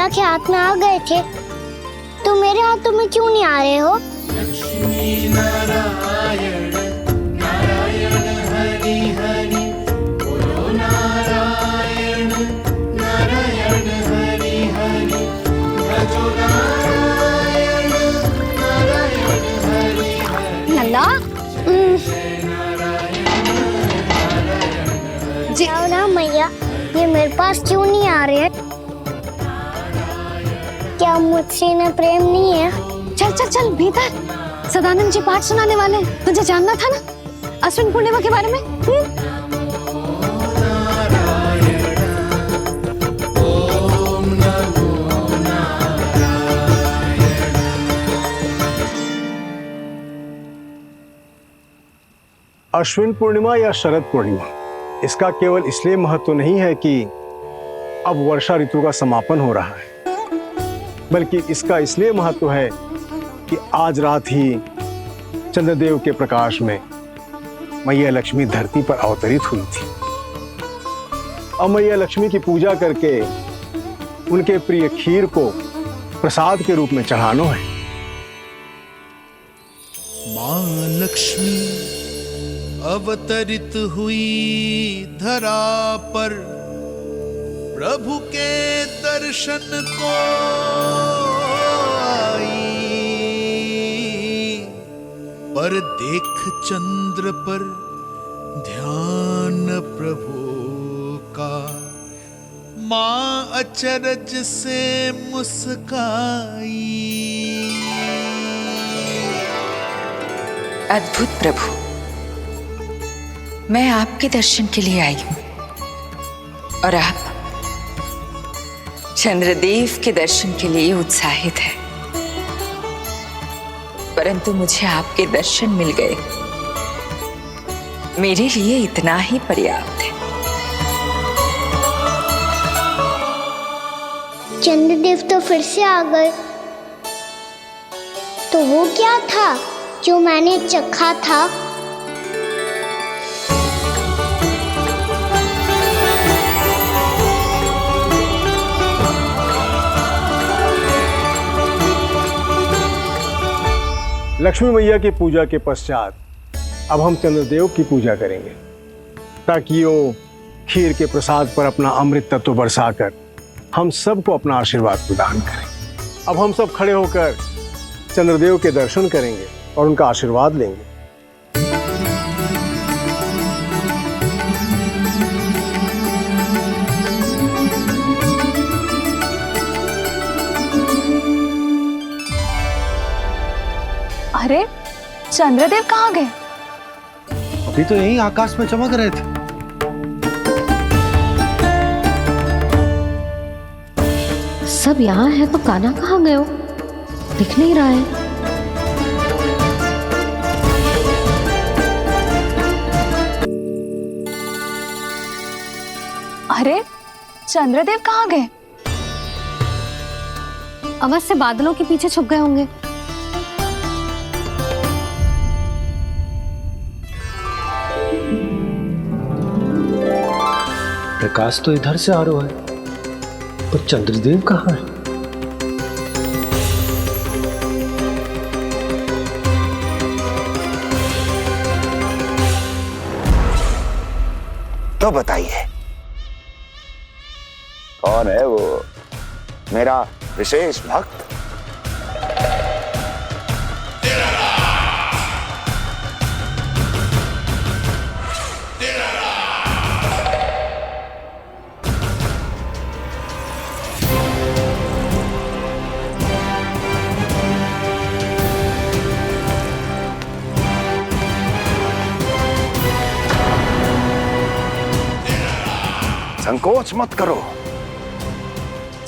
मैया के हाथ में आ गए थे, तो मेरे हाथों में क्यों नहीं आ रहे हो? लक्ष्मी नारायण नारायण हरि हरि बोलो नारायण नारायण हरि हरि भजो नारायण नारायण हरि हरि। नंदा जी आओ ना मैया, ये मेरे पास क्यों नहीं आ रहे हैं? क्या मुझसे इन्हें प्रेम नहीं है? चल चल चल भीतर, सदानंद जी पाठ सुनाने वाले हैं। तुझे जानना था ना अश्विन पूर्णिमा के बारे में? अश्विन पूर्णिमा या शरद पूर्णिमा, इसका केवल इसलिए महत्व नहीं है कि अब वर्षा ऋतु का समापन हो रहा है, बल्कि इसका इसलिए महत्व है कि आज रात ही चंद्रदेव के प्रकाश में मैया लक्ष्मी धरती पर अवतरित हुई थी। अब मैया लक्ष्मी की पूजा करके उनके प्रिय खीर को प्रसाद के रूप में चढ़ाना है। माँ लक्ष्मी अवतरित हुई धरा पर, प्रभु के दर्शन को आई, पर देख चंद्र पर ध्यान प्रभु का, माँ अचरज से मुस्काई। अद्भुत प्रभु, मैं आपके दर्शन के लिए आई हूं और आप चंद्रदेव के दर्शन के लिए उत्साहित है, परंतु मुझे आपके दर्शन मिल गए, मेरे लिए इतना ही पर्याप्त है। चंद्रदेव तो फिर से आ गए, तो वो क्या था जो मैंने चखा था? लक्ष्मी मैया की पूजा के पश्चात अब हम चंद्रदेव की पूजा करेंगे, ताकि वो खीर के प्रसाद पर अपना अमृत तत्व बरसाकर हम सबको अपना आशीर्वाद प्रदान करें। अब हम सब खड़े होकर चंद्रदेव के दर्शन करेंगे और उनका आशीर्वाद लेंगे। अरे चंद्रदेव कहाँ गए? अभी तो यही आकाश में चमक रहे थे। सब यहाँ है तो कान्हा कहाँ गए हो? दिख नहीं रहा है। अरे चंद्रदेव कहाँ गए? अवश्य बादलों के पीछे छुप गए होंगे। प्रकाश तो इधर से आ रहा है, पर चंद्रदेव कहाँ है? तो बताइए कौन है वो मेरा विशेष भक्त? संकोच मत करो,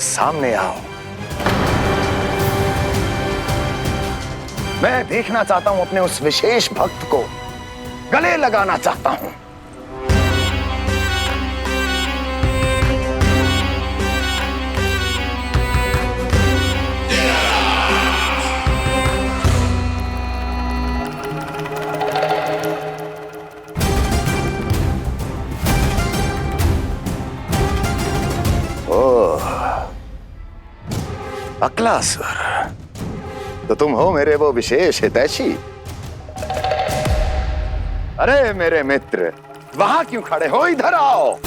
सामने आओ। मैं देखना चाहता हूं अपने उस विशेष भक्त को, गले लगाना चाहता हूं। अकलासुर, तो तुम हो मेरे वो विशेष हितैषी। अरे मेरे मित्र, वहां क्यों खड़े हो, इधर आओ।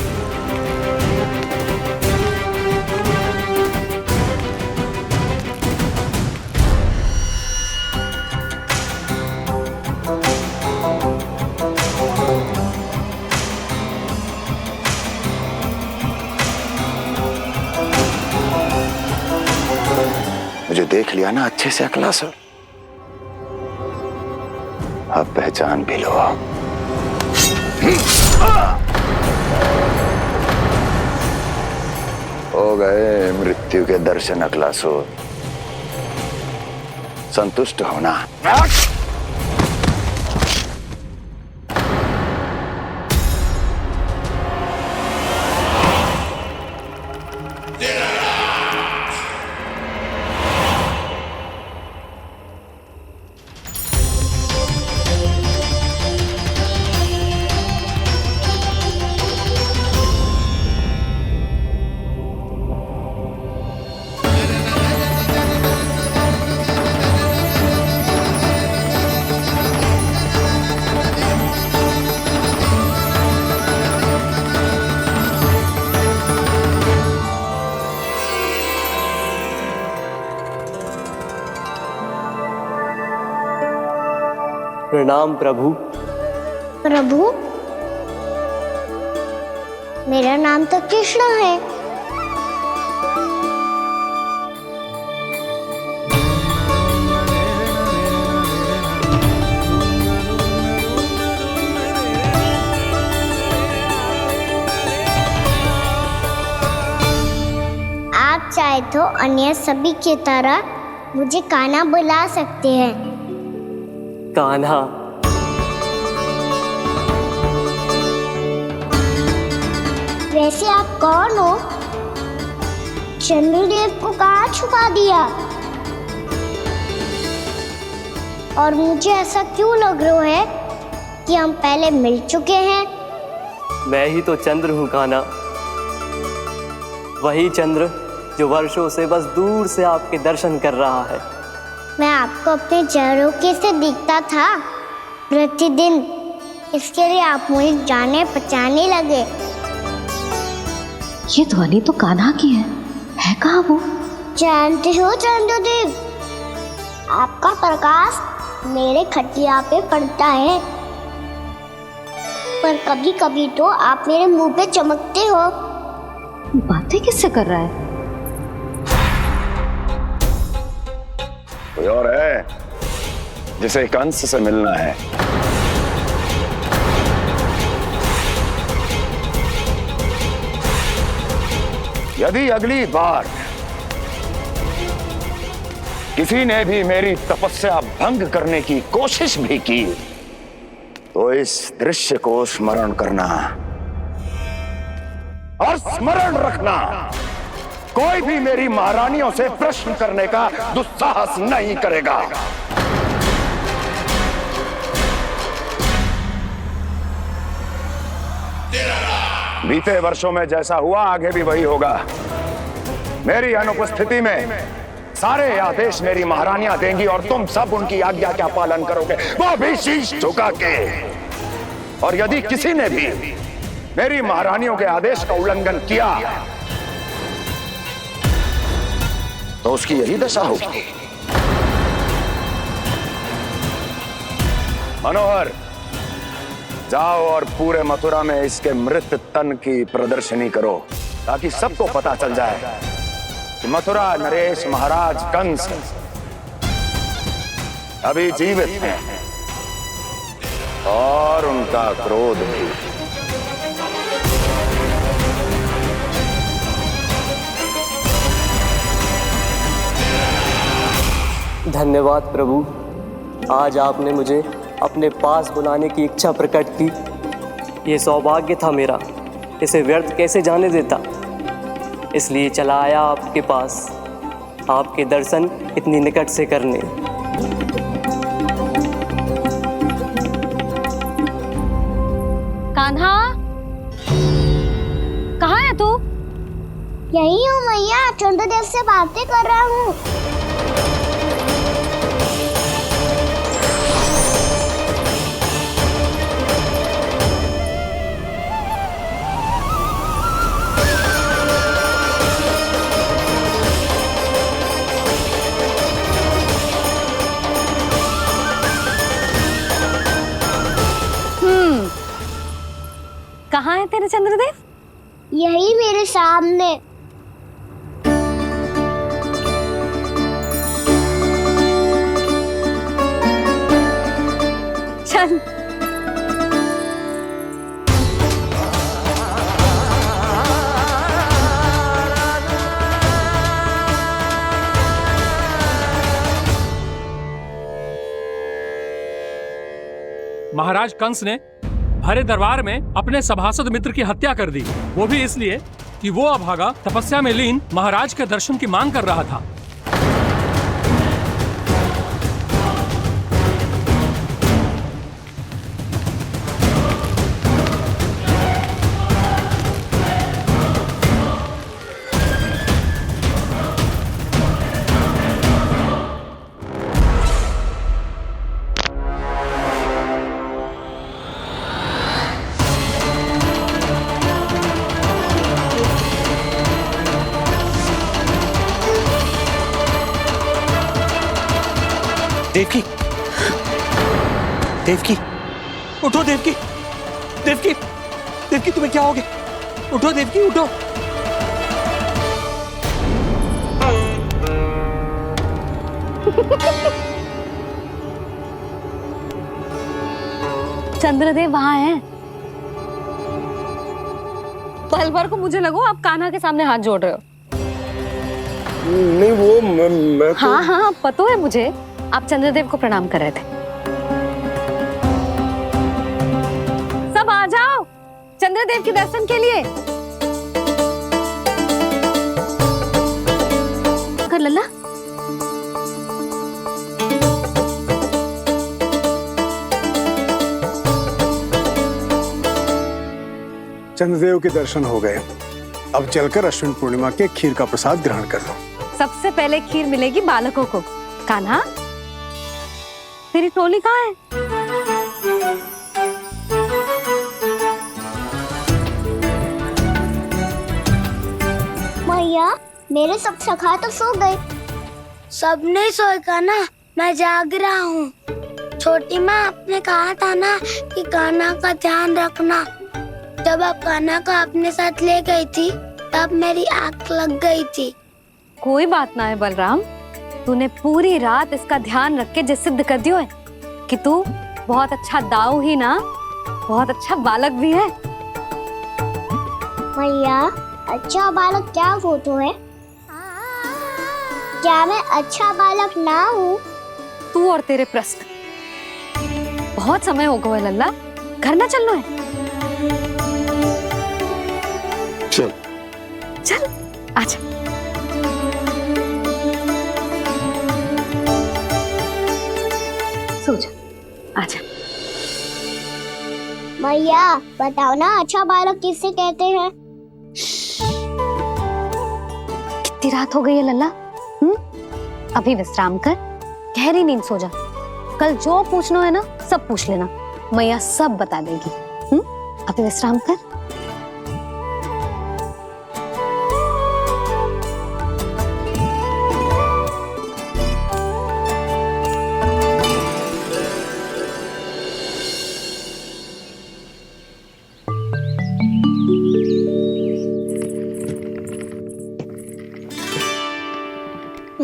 मुझे देख लिया ना अच्छे से अकलासुर, अब पहचान भी लो। हो गए मृत्यु के दर्शन अकलासुर, संतुष्ट होना। प्रणाम प्रभु। प्रभु, मेरा नाम तो कृष्ण है। आप चाहे तो अन्य सभी की तरह मुझे कान्हा बुला सकते हैं। कान्हा? वैसे आप कौन हो? चंद्रदेव को कहाँ छुपा दिया? और मुझे ऐसा क्यों लग रहा है कि हम पहले मिल चुके हैं? मैं ही तो चंद्र हूँ कान्हा, वही चंद्र जो वर्षों से बस दूर से आपके दर्शन कर रहा है। मैं आपको अपने झरोखे से दिखता था प्रतिदिन, इसके लिए आप मुझे जाने पहचाने लगे। ये ध्वनि तो कान्हा की है कहाँ वो? जानते हो चंद्रदेव, आपका प्रकाश मेरे खटिया पे पड़ता है, पर कभी कभी तो आप मेरे मुंह पे चमकते हो। बातें किससे कर रहा है? कोई और है जिसे कंस से मिलना है? यदि अगली बार किसी ने भी मेरी तपस्या भंग करने की कोशिश भी की तो इस दृश्य को स्मरण करना और स्मरण रखना, कोई भी मेरी महारानियों से प्रश्न करने का दुस्साहस नहीं करेगा। बीते वर्षों में जैसा हुआ आगे भी वही होगा। मेरी अनुपस्थिति में सारे आदेश मेरी महारानियां देंगी और तुम सब उनकी आज्ञा का पालन करोगे, वो भी शीश झुका के। और यदि किसी ने भी मेरी महारानियों के आदेश का उल्लंघन किया तो उसकी यही दशा होगी। मनोहर, जाओ और पूरे मथुरा में इसके मृत तन की प्रदर्शनी करो ताकि सबको पता चल जाए कि मथुरा नरेश महाराज कंस अभी जीवित हैं और उनका क्रोध भी। धन्यवाद प्रभु, आज आपने मुझे अपने पास बुलाने की इच्छा प्रकट की। ये सौभाग्य था मेरा, इसे व्यर्थ कैसे जाने देता। इसलिए चला आया आपके पास, आपके दर्शन इतनी निकट से करने। कान्हा, कहाँ है तू? यही हूँ मैया, चंद्रदेव से बातें कर रहा हूँ। कहाँ है तेरे चंद्रदेव? यही मेरे सामने। चल। महाराज कंस ने भरे दरबार में अपने सभासद मित्र की हत्या कर दी, वो भी इसलिए कि वो अभागा तपस्या में लीन महाराज के दर्शन की मांग कर रहा था। देवकी, देवकी, उठो देवकी, देवकी, देवकी तुम्हें क्या हो गया? उठो देवकी, उठो। चंद्रदेव वहाँ हैं। पल भर को मुझे लगो आप कान्हा के सामने हाथ जोड़ रहे हो। नहीं वो मैं तो... हाँ हाँ पता है मुझे, आप चंद्रदेव को प्रणाम कर रहे थे। सब आ जाओ चंद्रदेव के दर्शन के लिए। कर लल्ला। चंद्रदेव के दर्शन हो गए, अब चलकर अश्विन पूर्णिमा के खीर का प्रसाद ग्रहण कर लो। सबसे पहले खीर मिलेगी बालकों को। कान्हा, तेरी टोली कहाँ है? मैया, मेरे सब सखा तो सो गए। सब नहीं सोए का ना, मैं जाग रहा हूँ। छोटी माँ आपने कहा था ना कि कान्हा का ध्यान रखना। जब आप कान्हा को अपने साथ ले गई थी तब मेरी आँख लग गई थी। कोई बात ना है बलराम, तूने पूरी रात इसका ध्यान रख के जो सिद्ध कर दियो है कि तू बहुत अच्छा दाऊ ही ना, बहुत अच्छा बालक भी है। मैया, अच्छा बालक क्या फोटो है? क्या मैं अच्छा बालक ना हूँ? तू और तेरे प्रश्न। बहुत समय हो गया लल्ला, घर ना चलना है। चल चल आजा। सो जा, आजा। मैया बताओ ना, अच्छा बालक किससे कहते हैं? कितनी रात हो गई है लल्ला? अभी विश्राम कर, गहरी नींद सो जा। कल जो पूछना है ना सब पूछ लेना, मैया सब बता देगी। अभी विश्राम कर।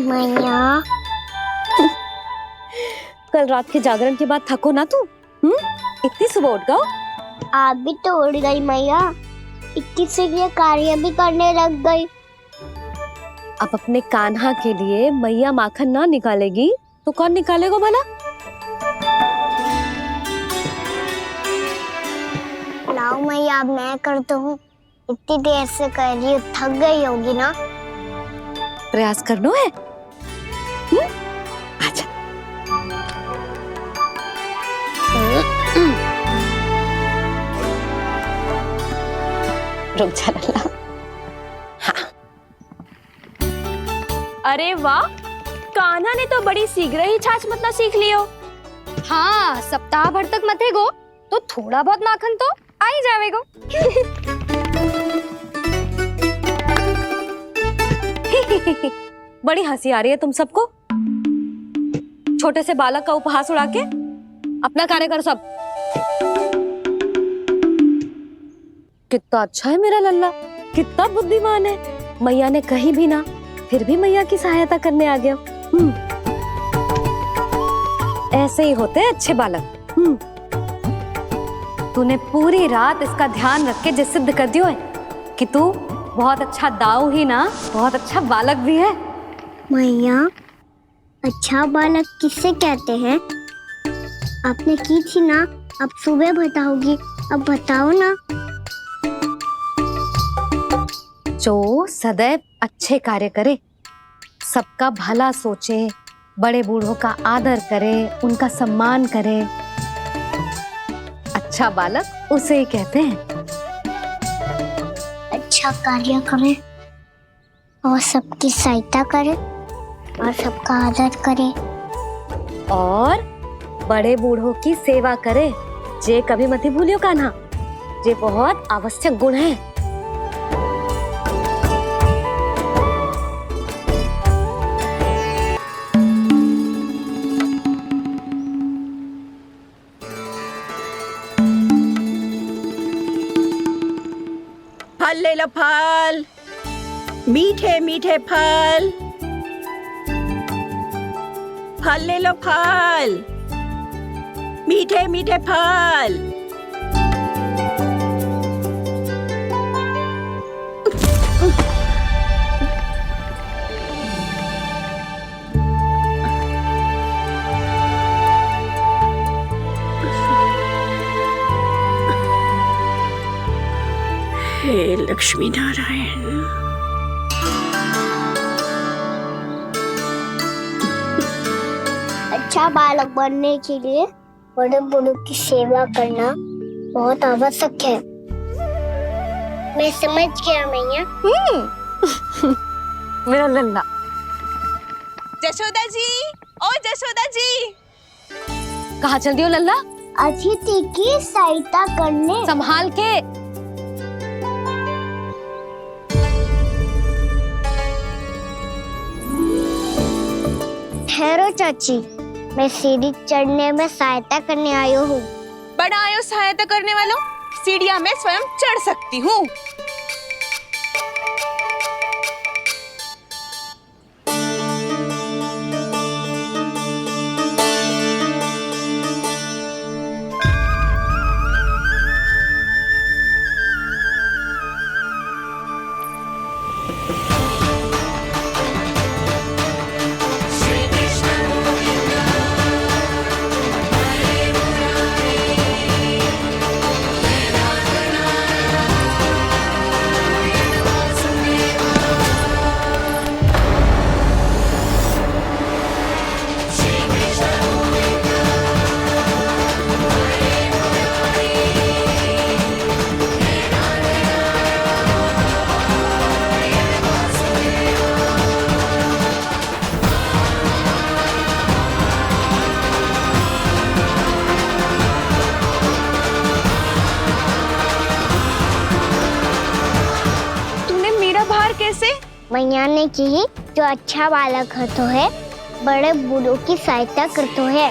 मैया, कल रात के जागरण के बाद थको ना तू? इतनी सुबह उठ गओ? आप भी तो उठ गई मैया, इतनी से ये कार्य भी करने लग गई। अब अपने कान्हा के लिए मैया माखन ना निकालेगी तो कौन निकालेगा भला? लाओ मैया, अब मैं करता हूँ। इतनी देर से कर रही हूँ, थक गई होगी ना? प्रयास करना है। आजा। रुक जा लल्ला। हाँ अरे वाह, कान्हा ने तो बड़ी शीघ्र ही छाछ मतना सीख लियो। हाँ, सप्ताह भर तक मतेगो तो थोड़ा बहुत माखन तो आ ही जावेगो। बड़ी हंसी आ रही है तुम सबको। छोटे से बालक का उपहास उड़ा के अपना कार्य करो सब। कितना अच्छा है मेरा लल्ला, कितना बुद्धिमान है। मैया ने कही भी ना, फिर भी मैया की सहायता करने आ गया। ऐसे ही होते हैं अच्छे बालक। तूने पूरी रात इसका ध्यान रख के जिस सिद्ध कर दियो है कि तू बहुत अच्छा दाऊ ही ना, बहुत अच्छा बालक भी है। मैया, अच्छा बालक किससे कहते हैं? आपने की थी ना, अब सुबह बताओगी, अब बताओ ना। जो सदैव अच्छे कार्य करे, सबका भला सोचे, बड़े बूढ़ों का आदर करे, उनका सम्मान करे, अच्छा बालक उसे ही कहते हैं। अच्छा कार्य करे और सबकी सहायता करे और सबका आदर करे और बड़े बूढ़ों की सेवा करे। जे कभी मत भूलियो कान्हा, जे बहुत आवश्यक गुण है। फल ले लो, फल, मीठे मीठे फल। फल ले लो, फल, मीठे मीठे फल। हे लक्ष्मी नारायण। अच्छा बालक बनने के लिए बड़े बूढ़ों की सेवा करना बहुत आवश्यक है। मैं समझ गया मैया। मेरा लल्ला। जशोदा जी, ओ जशोदा जी, कहाँ चल दियो लल्ला? अतिथि की सहायता करने। संभाल के। ठहरो चाची, मैं सीढ़ी चढ़ने में सहायता करने आई हूँ। बड़ा आयो सहायता करने वालों, सीढ़ियाँ मैं स्वयं चढ़ सकती हूँ। मैया ने की जो अच्छा बालक होतो है, बड़े बूढ़ों की सहायता करतो है।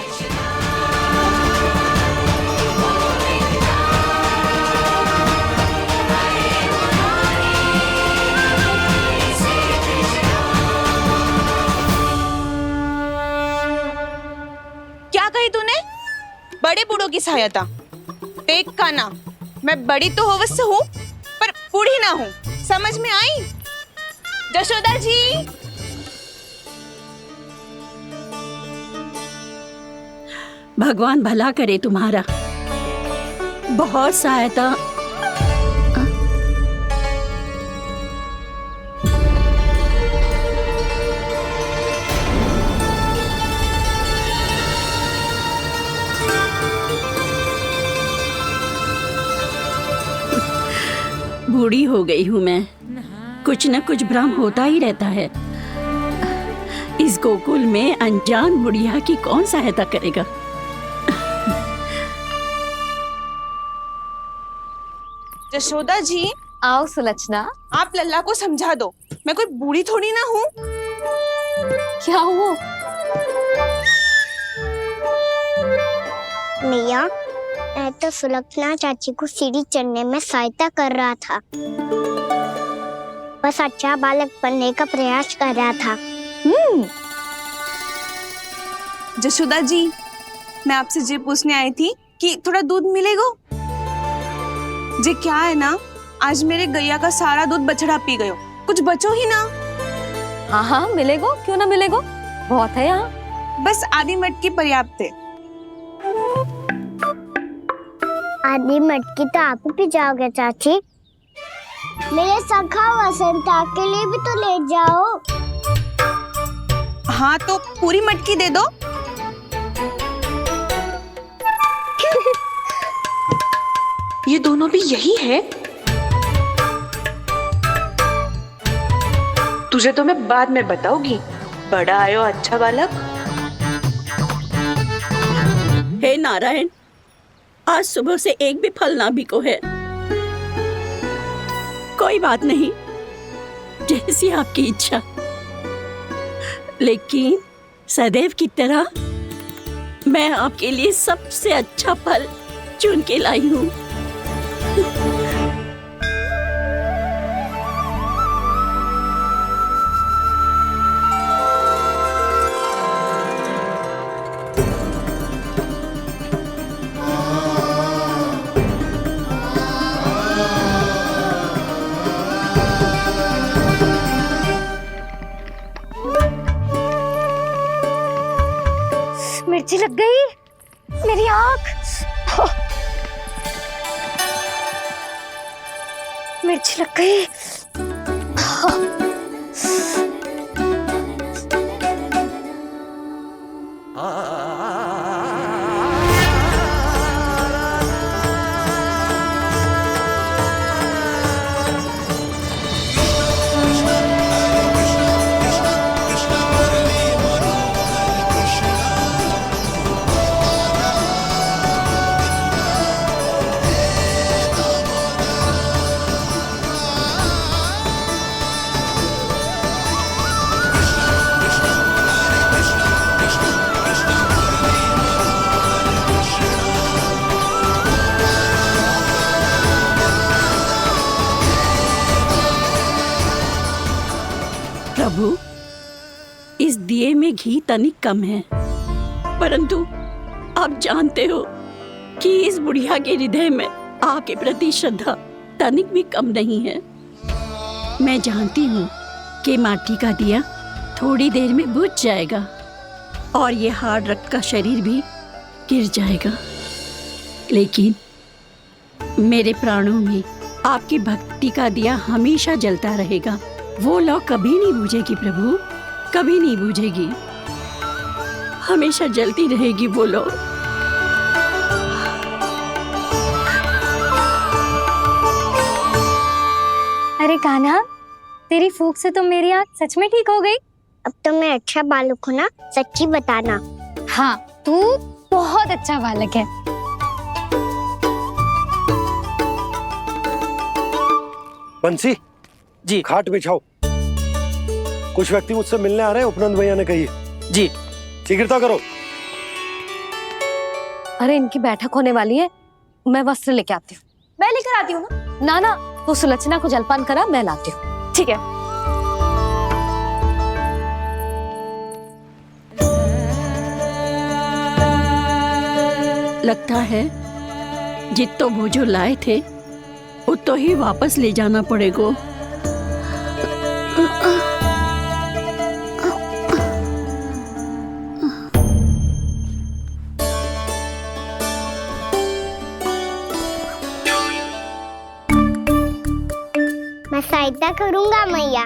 क्या कही तूने? बड़े बूढ़ों की सहायता? देख कान्हा, मैं बड़ी तो अवश्य हूँ पर बूढ़ी ना हूँ, समझ में आई? जशोदा जी, भगवान भला करे तुम्हारा। बहुत सहायता। बूढ़ी हो गई हूँ मैं, कुछ न कुछ भ्रम होता ही रहता है। इस गोकुल में अनजान बुढ़िया की कौन सहायता करेगा? जशोदा जी, आओ सुलक्षणा। आप लल्ला को समझा दो, मैं कोई बूढ़ी थोड़ी ना हूँ। क्या हुआ? मैया, मैं तो सुलक्षणा चाची को सीढ़ी चढ़ने में सहायता कर रहा था, बस अच्छा बालक बनने का प्रयास कर रहा था। जशोदा जी, मैं आपसे ये पूछने आई थी कि थोड़ा दूध मिलेगा? जी क्या है ना, आज मेरे गैया का सारा दूध बछड़ा पी गयो, कुछ बचो ही ना। हाँ हाँ मिलेगो, क्यों ना मिलेगो, बहुत है यहाँ। बस आधी मटकी पर्याप्त है। आधी मटकी तो आप ही पी जाओगे चाची, मेरे सखा वसंता के लिए भी तो ले जाओ। हाँ तो पूरी मटकी दे दो। ये दोनों भी यही है? तुझे तो मैं बाद में बताऊंगी, बड़ा आयो अच्छा बालक। हे नारायण, आज सुबह से एक भी फल ना बिको है। कोई बात नहीं, जैसी आपकी इच्छा, लेकिन सदैव की तरह मैं आपके लिए सबसे अच्छा फल चुन के लाई हूँ। मिर्ची लग गई, मेरी आँख। मिर्ची लग गई। प्रभु, इस दिए में घी तनिक कम है, परंतु आप जानते हो कि इस बुढ़िया के हृदय में आपके प्रति श्रद्धा तनिक भी कम नहीं है। मैं जानती हूँ कि माटी का दिया थोड़ी देर में बुझ जाएगा और ये हार्ड रक्त का शरीर भी गिर जाएगा, लेकिन मेरे प्राणों में आपकी भक्ति का दिया हमेशा जलता रहेगा। वो लौ कभी नहीं बुझेगी प्रभु, कभी नहीं बुझेगी, हमेशा जलती रहेगी वो लौ। अरे कान्हा, तेरी फूंक से तो मेरी आँख सच में ठीक हो गई। अब तो मैं अच्छा बालक हूँ ना, सच्ची बताना। हाँ, तू बहुत अच्छा बालक है। बंसी जी, खाट बिछाओ, कुछ व्यक्ति मुझसे मिलने आ रहे हैं, उपनंद भैया ने कही। जी, शीघ्रता करो। अरे इनकी बैठक होने वाली है, मैं वस्त्र लेके आती हूँ। मैं लेकर आती हूँ ना। ना तू सुलक्षणा को जलपान करा, मैं लाती हूँ। ठीक है। लगता है जितो वो जो लाए थे उतो ही वापस ले जाना पड़ेगा। मैं सहायता करूंगा मैया।